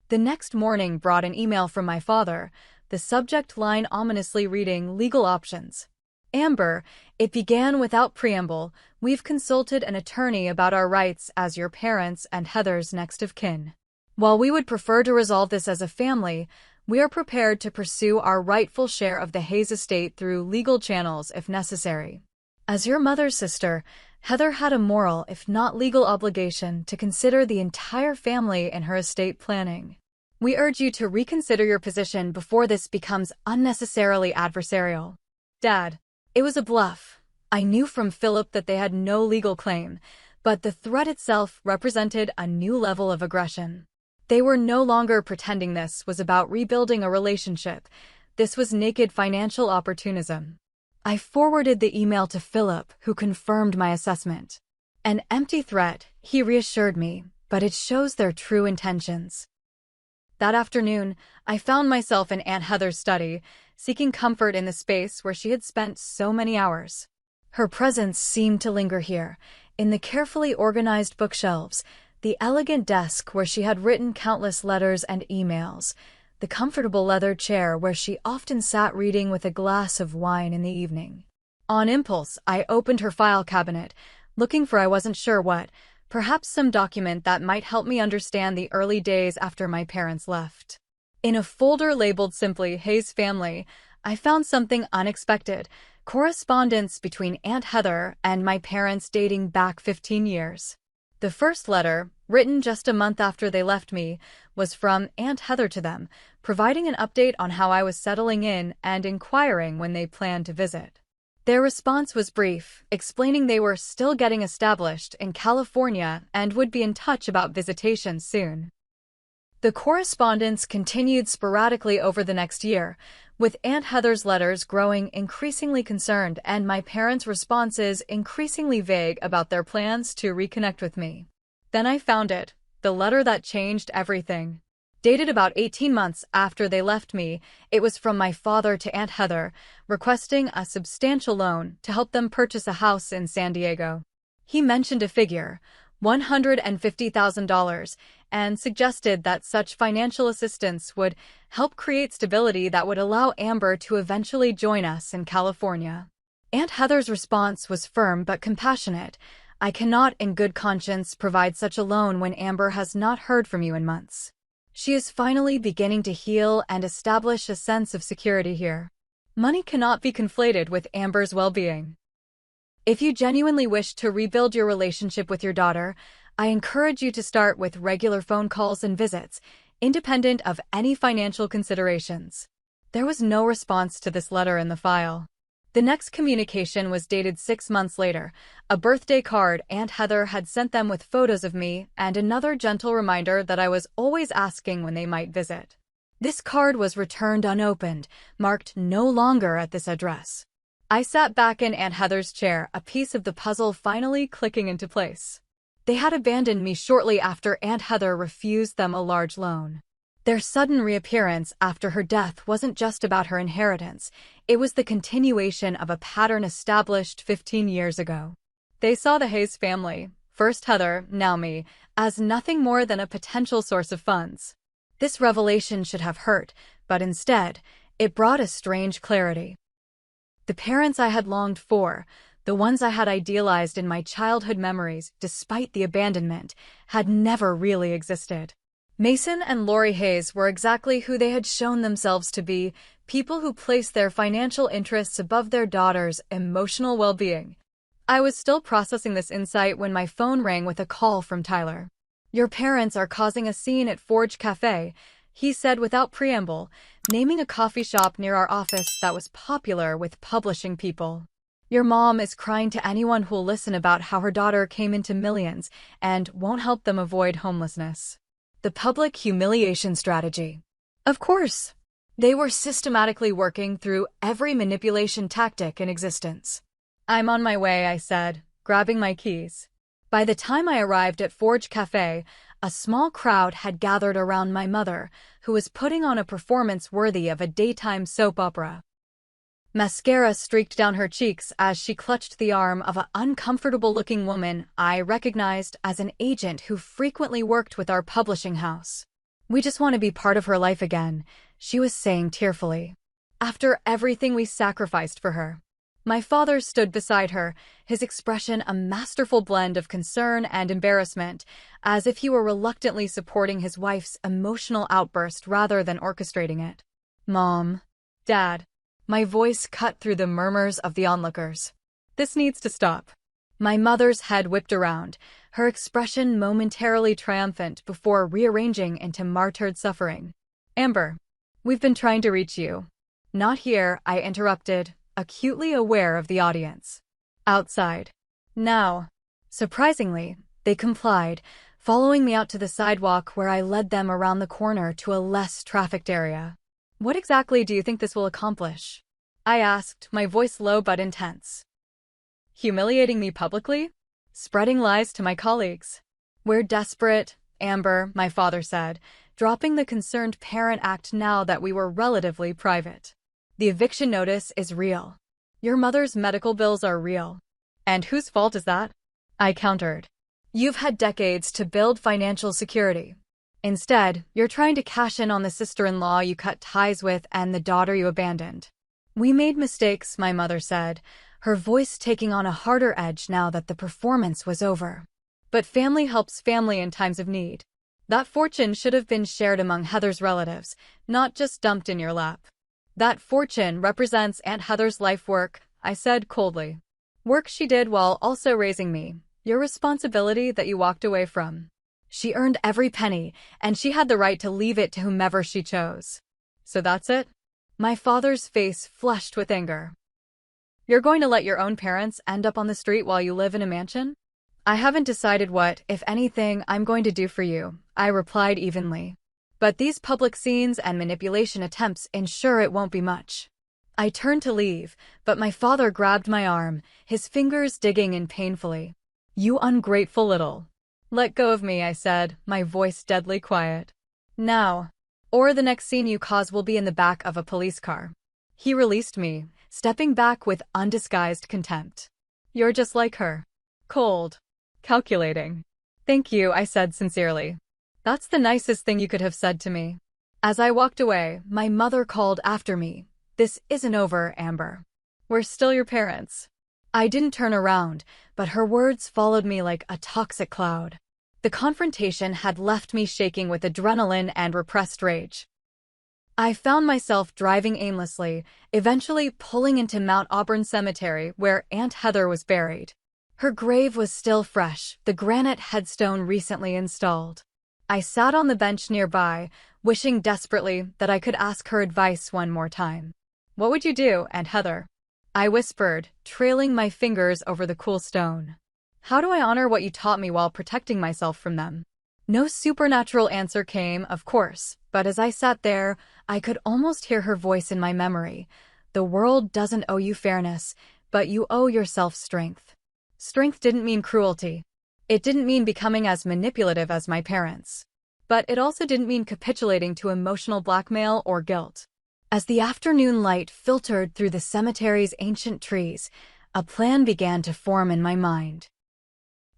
The next morning brought an email from my father, the subject line ominously reading "Legal Options." Amber, it began without preamble, "We've consulted an attorney about our rights as your parents and Heather's next of kin. While we would prefer to resolve this as a family, we are prepared to pursue our rightful share of the Hayes estate through legal channels if necessary. As your mother's sister, Heather had a moral, if not legal, obligation to consider the entire family in her estate planning. We urge you to reconsider your position before this becomes unnecessarily adversarial." Dad, it was a bluff. I knew from Philip that they had no legal claim, but the threat itself represented a new level of aggression. They were no longer pretending this was about rebuilding a relationship. This was naked financial opportunism. I forwarded the email to Philip, who confirmed my assessment. "An empty threat," he reassured me, "but it shows their true intentions." That afternoon, I found myself in Aunt Heather's study, seeking comfort in the space where she had spent so many hours. Her presence seemed to linger here, in the carefully organized bookshelves, the elegant desk where she had written countless letters and emails, the comfortable leather chair where she often sat reading with a glass of wine in the evening. On impulse, I opened her file cabinet, looking for I wasn't sure what, perhaps some document that might help me understand the early days after my parents left. In a folder labeled simply "Hayes Family," I found something unexpected: correspondence between Aunt Heather and my parents dating back 15 years. The first letter, written just a month after they left me, was from Aunt Heather to them, providing an update on how I was settling in and inquiring when they planned to visit. Their response was brief, explaining they were still getting established in California and would be in touch about visitation soon. The correspondence continued sporadically over the next year, with Aunt Heather's letters growing increasingly concerned and my parents' responses increasingly vague about their plans to reconnect with me. Then I found it, the letter that changed everything. Dated about 18 months after they left me, it was from my father to Aunt Heather, requesting a substantial loan to help them purchase a house in San Diego. He mentioned a figure, $150,000, and suggested that such financial assistance would help create stability that would allow Amber to eventually join us in California. Aunt Heather's response was firm but compassionate. "I cannot in good conscience provide such a loan when Amber has not heard from you in months. She is finally beginning to heal and establish a sense of security here. Money cannot be conflated with Amber's well-being. If you genuinely wish to rebuild your relationship with your daughter, I encourage you to start with regular phone calls and visits, independent of any financial considerations." There was no response to this letter in the file. The next communication was dated 6 months later, a birthday card Aunt Heather had sent them with photos of me and another gentle reminder that I was always asking when they might visit. This card was returned unopened, marked "no longer at this address." I sat back in Aunt Heather's chair, a piece of the puzzle finally clicking into place. They had abandoned me shortly after Aunt Heather refused them a large loan. Their sudden reappearance after her death wasn't just about her inheritance, it was the continuation of a pattern established 15 years ago. They saw the Hayes family, first Heather, now me, as nothing more than a potential source of funds. This revelation should have hurt, but instead, it brought a strange clarity. The parents I had longed for, the ones I had idealized in my childhood memories, despite the abandonment, had never really existed. Mason and Lori Hayes were exactly who they had shown themselves to be, people who placed their financial interests above their daughter's emotional well-being. I was still processing this insight when my phone rang with a call from Tyler. "Your parents are causing a scene at Forge Cafe," he said without preamble, naming a coffee shop near our office that was popular with publishing people. "Your mom is crying to anyone who'll listen about how her daughter came into millions and won't help them avoid homelessness." The public humiliation strategy. Of course, they were systematically working through every manipulation tactic in existence. "I'm on my way," I said, grabbing my keys. By the time I arrived at Forge Cafe, a small crowd had gathered around my mother, who was putting on a performance worthy of a daytime soap opera. Mascara streaked down her cheeks as she clutched the arm of an uncomfortable-looking woman I recognized as an agent who frequently worked with our publishing house. "We just want to be part of her life again," she was saying tearfully. "After everything we sacrificed for her." My father stood beside her, his expression a masterful blend of concern and embarrassment, as if he were reluctantly supporting his wife's emotional outburst rather than orchestrating it. "Mom, Dad." My voice cut through the murmurs of the onlookers. "This needs to stop." My mother's head whipped around, her expression momentarily triumphant before rearranging into martyred suffering. "Amber, we've been trying to reach you." "Not here," I interrupted, acutely aware of the audience. "Outside." "Now." Surprisingly, they complied, following me out to the sidewalk where I led them around the corner to a less trafficked area. "What exactly do you think this will accomplish?" I asked, my voice low but intense. "Humiliating me publicly? Spreading lies to my colleagues." "We're desperate, Amber," my father said, dropping the concerned parent act now that we were relatively private. "The eviction notice is real. Your mother's medical bills are real." "And whose fault is that?" I countered. "You've had decades to build financial security. Instead, you're trying to cash in on the sister-in-law you cut ties with and the daughter you abandoned." "We made mistakes," my mother said, her voice taking on a harder edge now that the performance was over. "But family helps family in times of need. That fortune should have been shared among Heather's relatives, not just dumped in your lap." "That fortune represents Aunt Heather's life work," I said coldly. "Work she did while also raising me, your responsibility that you walked away from. She earned every penny, and she had the right to leave it to whomever she chose." "So that's it?" My father's face flushed with anger. "You're going to let your own parents end up on the street while you live in a mansion?" "I haven't decided what, if anything, I'm going to do for you," I replied evenly. "But these public scenes and manipulation attempts ensure it won't be much." I turned to leave, but my father grabbed my arm, his fingers digging in painfully. "You ungrateful little." "Let go of me," I said, my voice deadly quiet. "Now, or the next scene you cause will be in the back of a police car." He released me, stepping back with undisguised contempt. "You're just like her. Cold. Calculating." "Thank you," I said sincerely. "That's the nicest thing you could have said to me." As I walked away, my mother called after me. "This isn't over, Amber. We're still your parents." I didn't turn around, but her words followed me like a toxic cloud. The confrontation had left me shaking with adrenaline and repressed rage. I found myself driving aimlessly, eventually pulling into Mount Auburn Cemetery where Aunt Heather was buried. Her grave was still fresh, the granite headstone recently installed. I sat on the bench nearby, wishing desperately that I could ask her advice one more time. "What would you do, Aunt Heather?" I whispered, trailing my fingers over the cool stone. "How do I honor what you taught me while protecting myself from them?" No supernatural answer came, of course, but as I sat there, I could almost hear her voice in my memory. "The world doesn't owe you fairness, but you owe yourself strength." Strength didn't mean cruelty. It didn't mean becoming as manipulative as my parents. But it also didn't mean capitulating to emotional blackmail or guilt. As the afternoon light filtered through the cemetery's ancient trees, a plan began to form in my mind.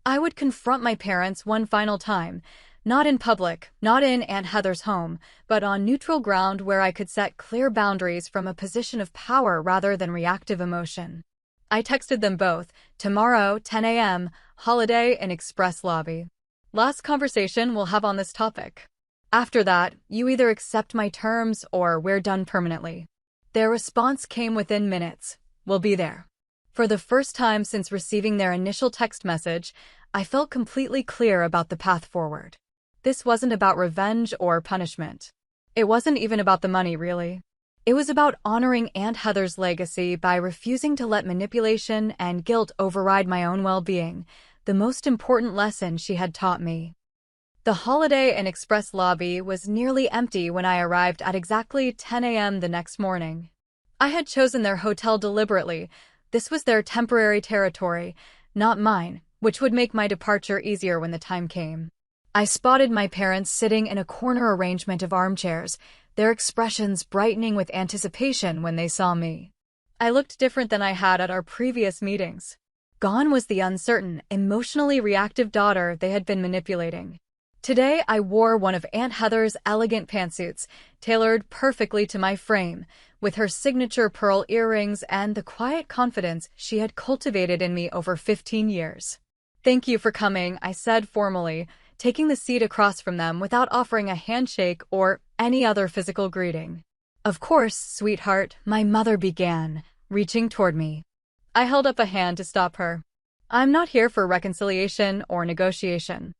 I would confront my parents one final time, not in public, not in Aunt Heather's home, but on neutral ground where I could set clear boundaries from a position of power rather than reactive emotion. I texted them both, "Tomorrow, 10 a.m., holiday in Express lobby. Last conversation we'll have on this topic. After that, you either accept my terms or we're done permanently." Their response came within minutes. "We'll be there." For the first time since receiving their initial text message, I felt completely clear about the path forward. This wasn't about revenge or punishment. It wasn't even about the money, really. It was about honoring Aunt Heather's legacy by refusing to let manipulation and guilt override my own well-being, the most important lesson she had taught me. The Holiday Inn Express lobby was nearly empty when I arrived at exactly 10 a.m. the next morning. I had chosen their hotel deliberately. This was their temporary territory, not mine, which would make my departure easier when the time came. I spotted my parents sitting in a corner arrangement of armchairs, their expressions brightening with anticipation when they saw me. I looked different than I had at our previous meetings. Gone was the uncertain, emotionally reactive daughter they had been manipulating. Today I wore one of Aunt Heather's elegant pantsuits, tailored perfectly to my frame, with her signature pearl earrings and the quiet confidence she had cultivated in me over 15 years. "Thank you for coming," I said formally, taking the seat across from them without offering a handshake or any other physical greeting. "Of course, sweetheart," my mother began, reaching toward me. I held up a hand to stop her. "I'm not here for reconciliation or negotiation.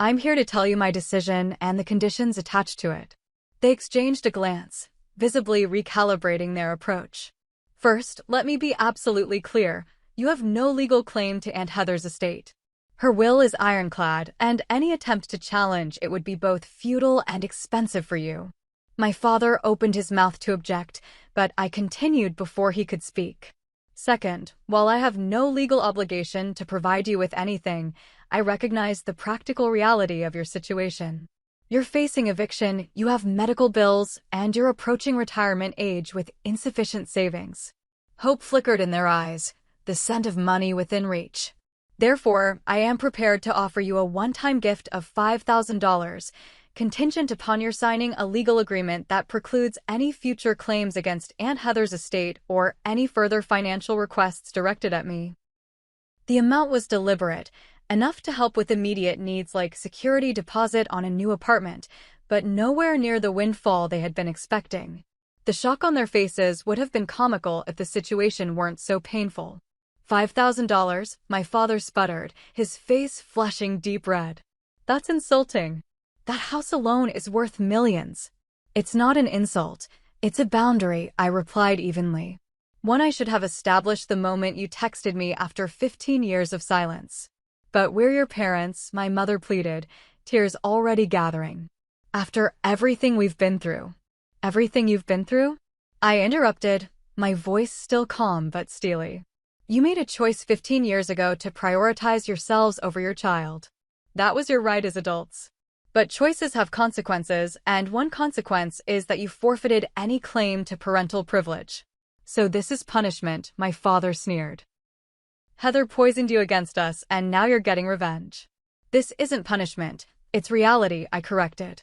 I'm here to tell you my decision and the conditions attached to it." They exchanged a glance, visibly recalibrating their approach. "First, let me be absolutely clear. You have no legal claim to Aunt Heather's estate. Her will is ironclad, and any attempt to challenge it would be both futile and expensive for you." My father opened his mouth to object, but I continued before he could speak. "Second, while I have no legal obligation to provide you with anything, I recognize the practical reality of your situation. You're facing eviction, you have medical bills, and you're approaching retirement age with insufficient savings." Hope flickered in their eyes, the scent of money within reach. "Therefore, I am prepared to offer you a one-time gift of $5,000, contingent upon your signing a legal agreement that precludes any future claims against Aunt Heather's estate or any further financial requests directed at me." The amount was deliberate, enough to help with immediate needs like security deposit on a new apartment, but nowhere near the windfall they had been expecting. The shock on their faces would have been comical if the situation weren't so painful. $5,000, my father sputtered, his face flushing deep red. "That's insulting. That house alone is worth millions." "It's not an insult. It's a boundary," I replied evenly. "One I should have established the moment you texted me after 15 years of silence." "But we're your parents," my mother pleaded, tears already gathering. "After everything we've been through." "Everything you've been through?" I interrupted, my voice still calm but steely. "You made a choice 15 years ago to prioritize yourselves over your child. That was your right as adults. But choices have consequences, and one consequence is that you forfeited any claim to parental privilege. So this is punishment," my father sneered. "Heather poisoned you against us, and now you're getting revenge." "This isn't punishment, it's reality," I corrected.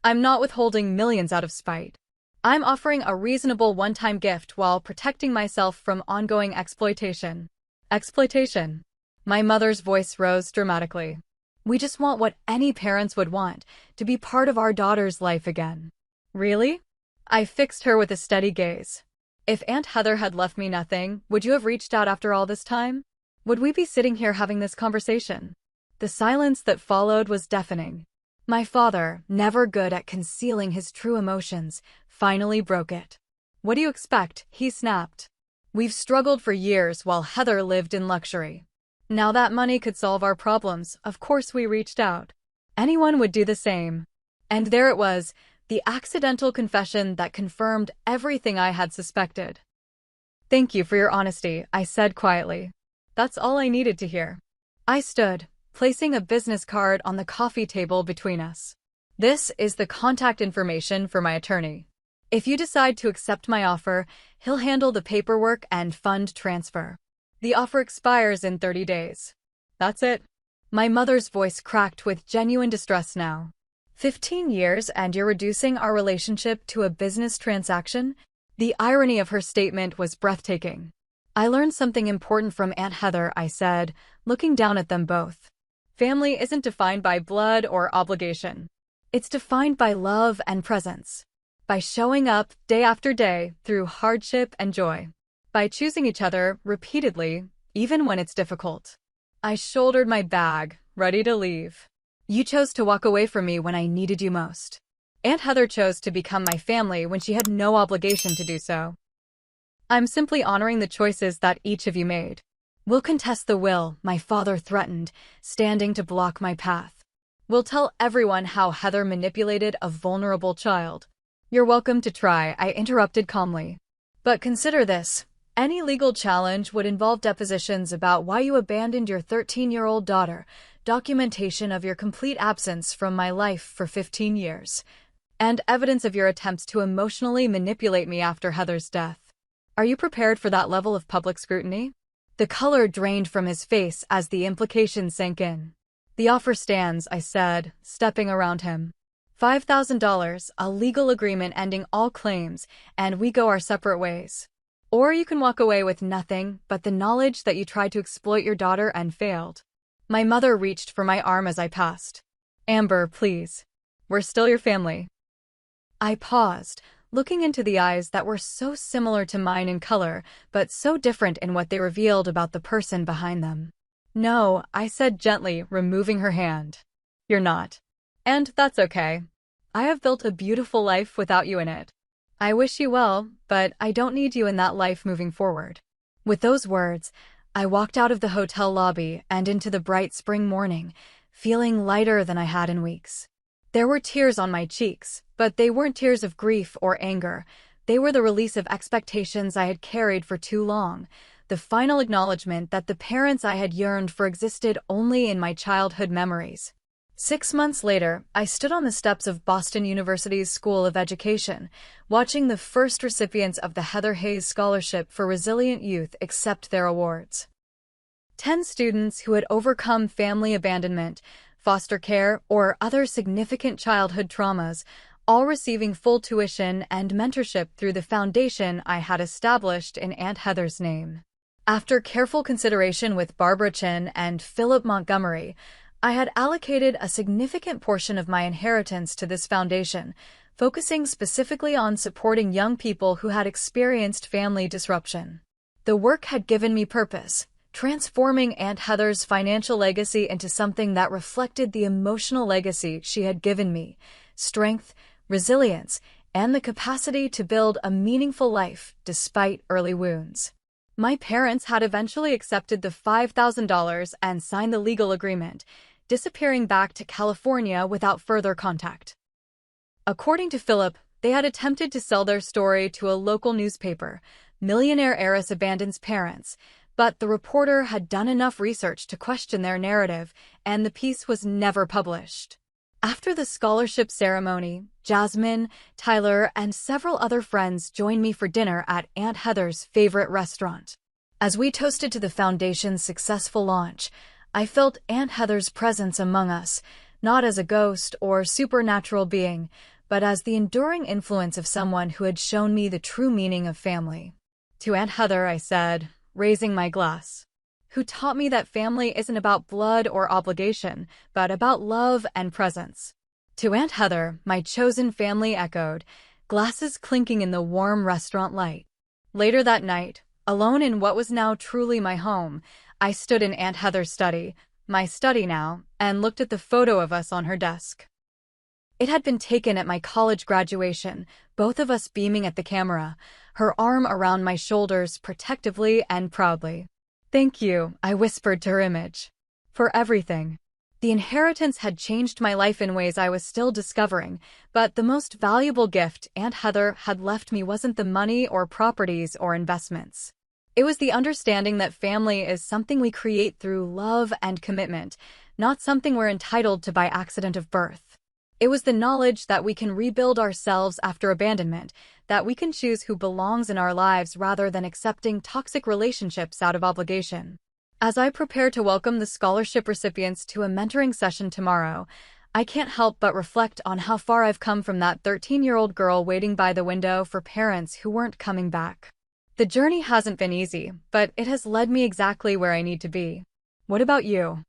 "I'm not withholding millions out of spite. I'm offering a reasonable one-time gift while protecting myself from ongoing exploitation." "Exploitation?" My mother's voice rose dramatically. "We just want what any parents would want, to be part of our daughter's life again." "Really?" I fixed her with a steady gaze. "If Aunt Heather had left me nothing, would you have reached out after all this time? Would we be sitting here having this conversation?" The silence that followed was deafening. My father, never good at concealing his true emotions, finally broke it. "What do you expect?" he snapped. "We've struggled for years while Heather lived in luxury. Now that money could solve our problems, of course we reached out. Anyone would do the same." And there it was, the accidental confession that confirmed everything I had suspected. "Thank you for your honesty," I said quietly. "That's all I needed to hear." I stood, placing a business card on the coffee table between us. "This is the contact information for my attorney. If you decide to accept my offer, he'll handle the paperwork and fund transfer. The offer expires in 30 days. That's it." My mother's voice cracked with genuine distress now. 15 years and you're reducing our relationship to a business transaction? The irony of her statement was breathtaking. "I learned something important from Aunt Heather," I said, looking down at them both. "Family isn't defined by blood or obligation. It's defined by love and presence. By showing up day after day through hardship and joy. By choosing each other repeatedly, even when it's difficult." I shouldered my bag, ready to leave. "You chose to walk away from me when I needed you most. Aunt Heather chose to become my family when she had no obligation to do so. I'm simply honoring the choices that each of you made." "We'll contest the will," my father threatened, standing to block my path. "We'll tell everyone how Heather manipulated a vulnerable child." "You're welcome to try," I interrupted calmly. "But consider this. Any legal challenge would involve depositions about why you abandoned your 13-year-old daughter, documentation of your complete absence from my life for 15 years, and evidence of your attempts to emotionally manipulate me after Heather's death. Are you prepared for that level of public scrutiny?" The color drained from his face as the implications sank in. "The offer stands," I said, stepping around him. $5,000, a legal agreement ending all claims, and we go our separate ways. Or you can walk away with nothing but the knowledge that you tried to exploit your daughter and failed." My mother reached for my arm as I passed. "Amber, please. We're still your family." I paused, looking into the eyes that were so similar to mine in color, but so different in what they revealed about the person behind them. "No," I said gently, removing her hand. "You're not. And that's okay. I have built a beautiful life without you in it. I wish you well, but I don't need you in that life moving forward." With those words, I walked out of the hotel lobby and into the bright spring morning, feeling lighter than I had in weeks. There were tears on my cheeks, but they weren't tears of grief or anger. They were the release of expectations I had carried for too long, the final acknowledgement that the parents I had yearned for existed only in my childhood memories. 6 months later, I stood on the steps of Boston University's School of Education, watching the first recipients of the Heather Hayes Scholarship for Resilient Youth accept their awards. 10 students who had overcome family abandonment, foster care, or other significant childhood traumas, all receiving full tuition and mentorship through the foundation I had established in Aunt Heather's name. After careful consideration with Barbara Chin and Philip Montgomery, I had allocated a significant portion of my inheritance to this foundation, focusing specifically on supporting young people who had experienced family disruption. The work had given me purpose, transforming Aunt Heather's financial legacy into something that reflected the emotional legacy she had given me: strength, resilience, and the capacity to build a meaningful life despite early wounds. My parents had eventually accepted the $5,000 and signed the legal agreement, disappearing back to California without further contact. According to Philip, they had attempted to sell their story to a local newspaper, Millionaire Heiress Abandons Parents, but the reporter had done enough research to question their narrative, and the piece was never published. After the scholarship ceremony, Jasmine, Tyler, and several other friends joined me for dinner at Aunt Heather's favorite restaurant. As we toasted to the foundation's successful launch, I felt Aunt Heather's presence among us, not as a ghost or supernatural being, but as the enduring influence of someone who had shown me the true meaning of family. "To Aunt Heather," I said, raising my glass, "who taught me that family isn't about blood or obligation, but about love and presence." "To Aunt Heather," my chosen family echoed, glasses clinking in the warm restaurant light. Later that night, alone in what was now truly my home, I stood in Aunt Heather's study, my study now, and looked at the photo of us on her desk. It had been taken at my college graduation, both of us beaming at the camera, her arm around my shoulders protectively and proudly. "Thank you," I whispered to her image, "for everything." The inheritance had changed my life in ways I was still discovering, but the most valuable gift Aunt Heather had left me wasn't the money or properties or investments. It was the understanding that family is something we create through love and commitment, not something we're entitled to by accident of birth. It was the knowledge that we can rebuild ourselves after abandonment, that we can choose who belongs in our lives rather than accepting toxic relationships out of obligation. As I prepare to welcome the scholarship recipients to a mentoring session tomorrow, I can't help but reflect on how far I've come from that 13-year-old girl waiting by the window for parents who weren't coming back. The journey hasn't been easy, but it has led me exactly where I need to be. What about you?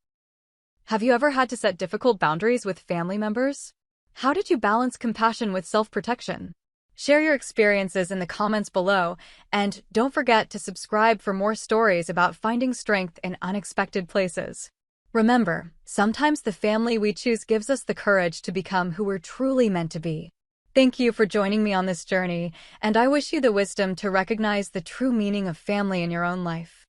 Have you ever had to set difficult boundaries with family members? How did you balance compassion with self-protection? Share your experiences in the comments below, and don't forget to subscribe for more stories about finding strength in unexpected places. Remember, sometimes the family we choose gives us the courage to become who we're truly meant to be. Thank you for joining me on this journey, and I wish you the wisdom to recognize the true meaning of family in your own life.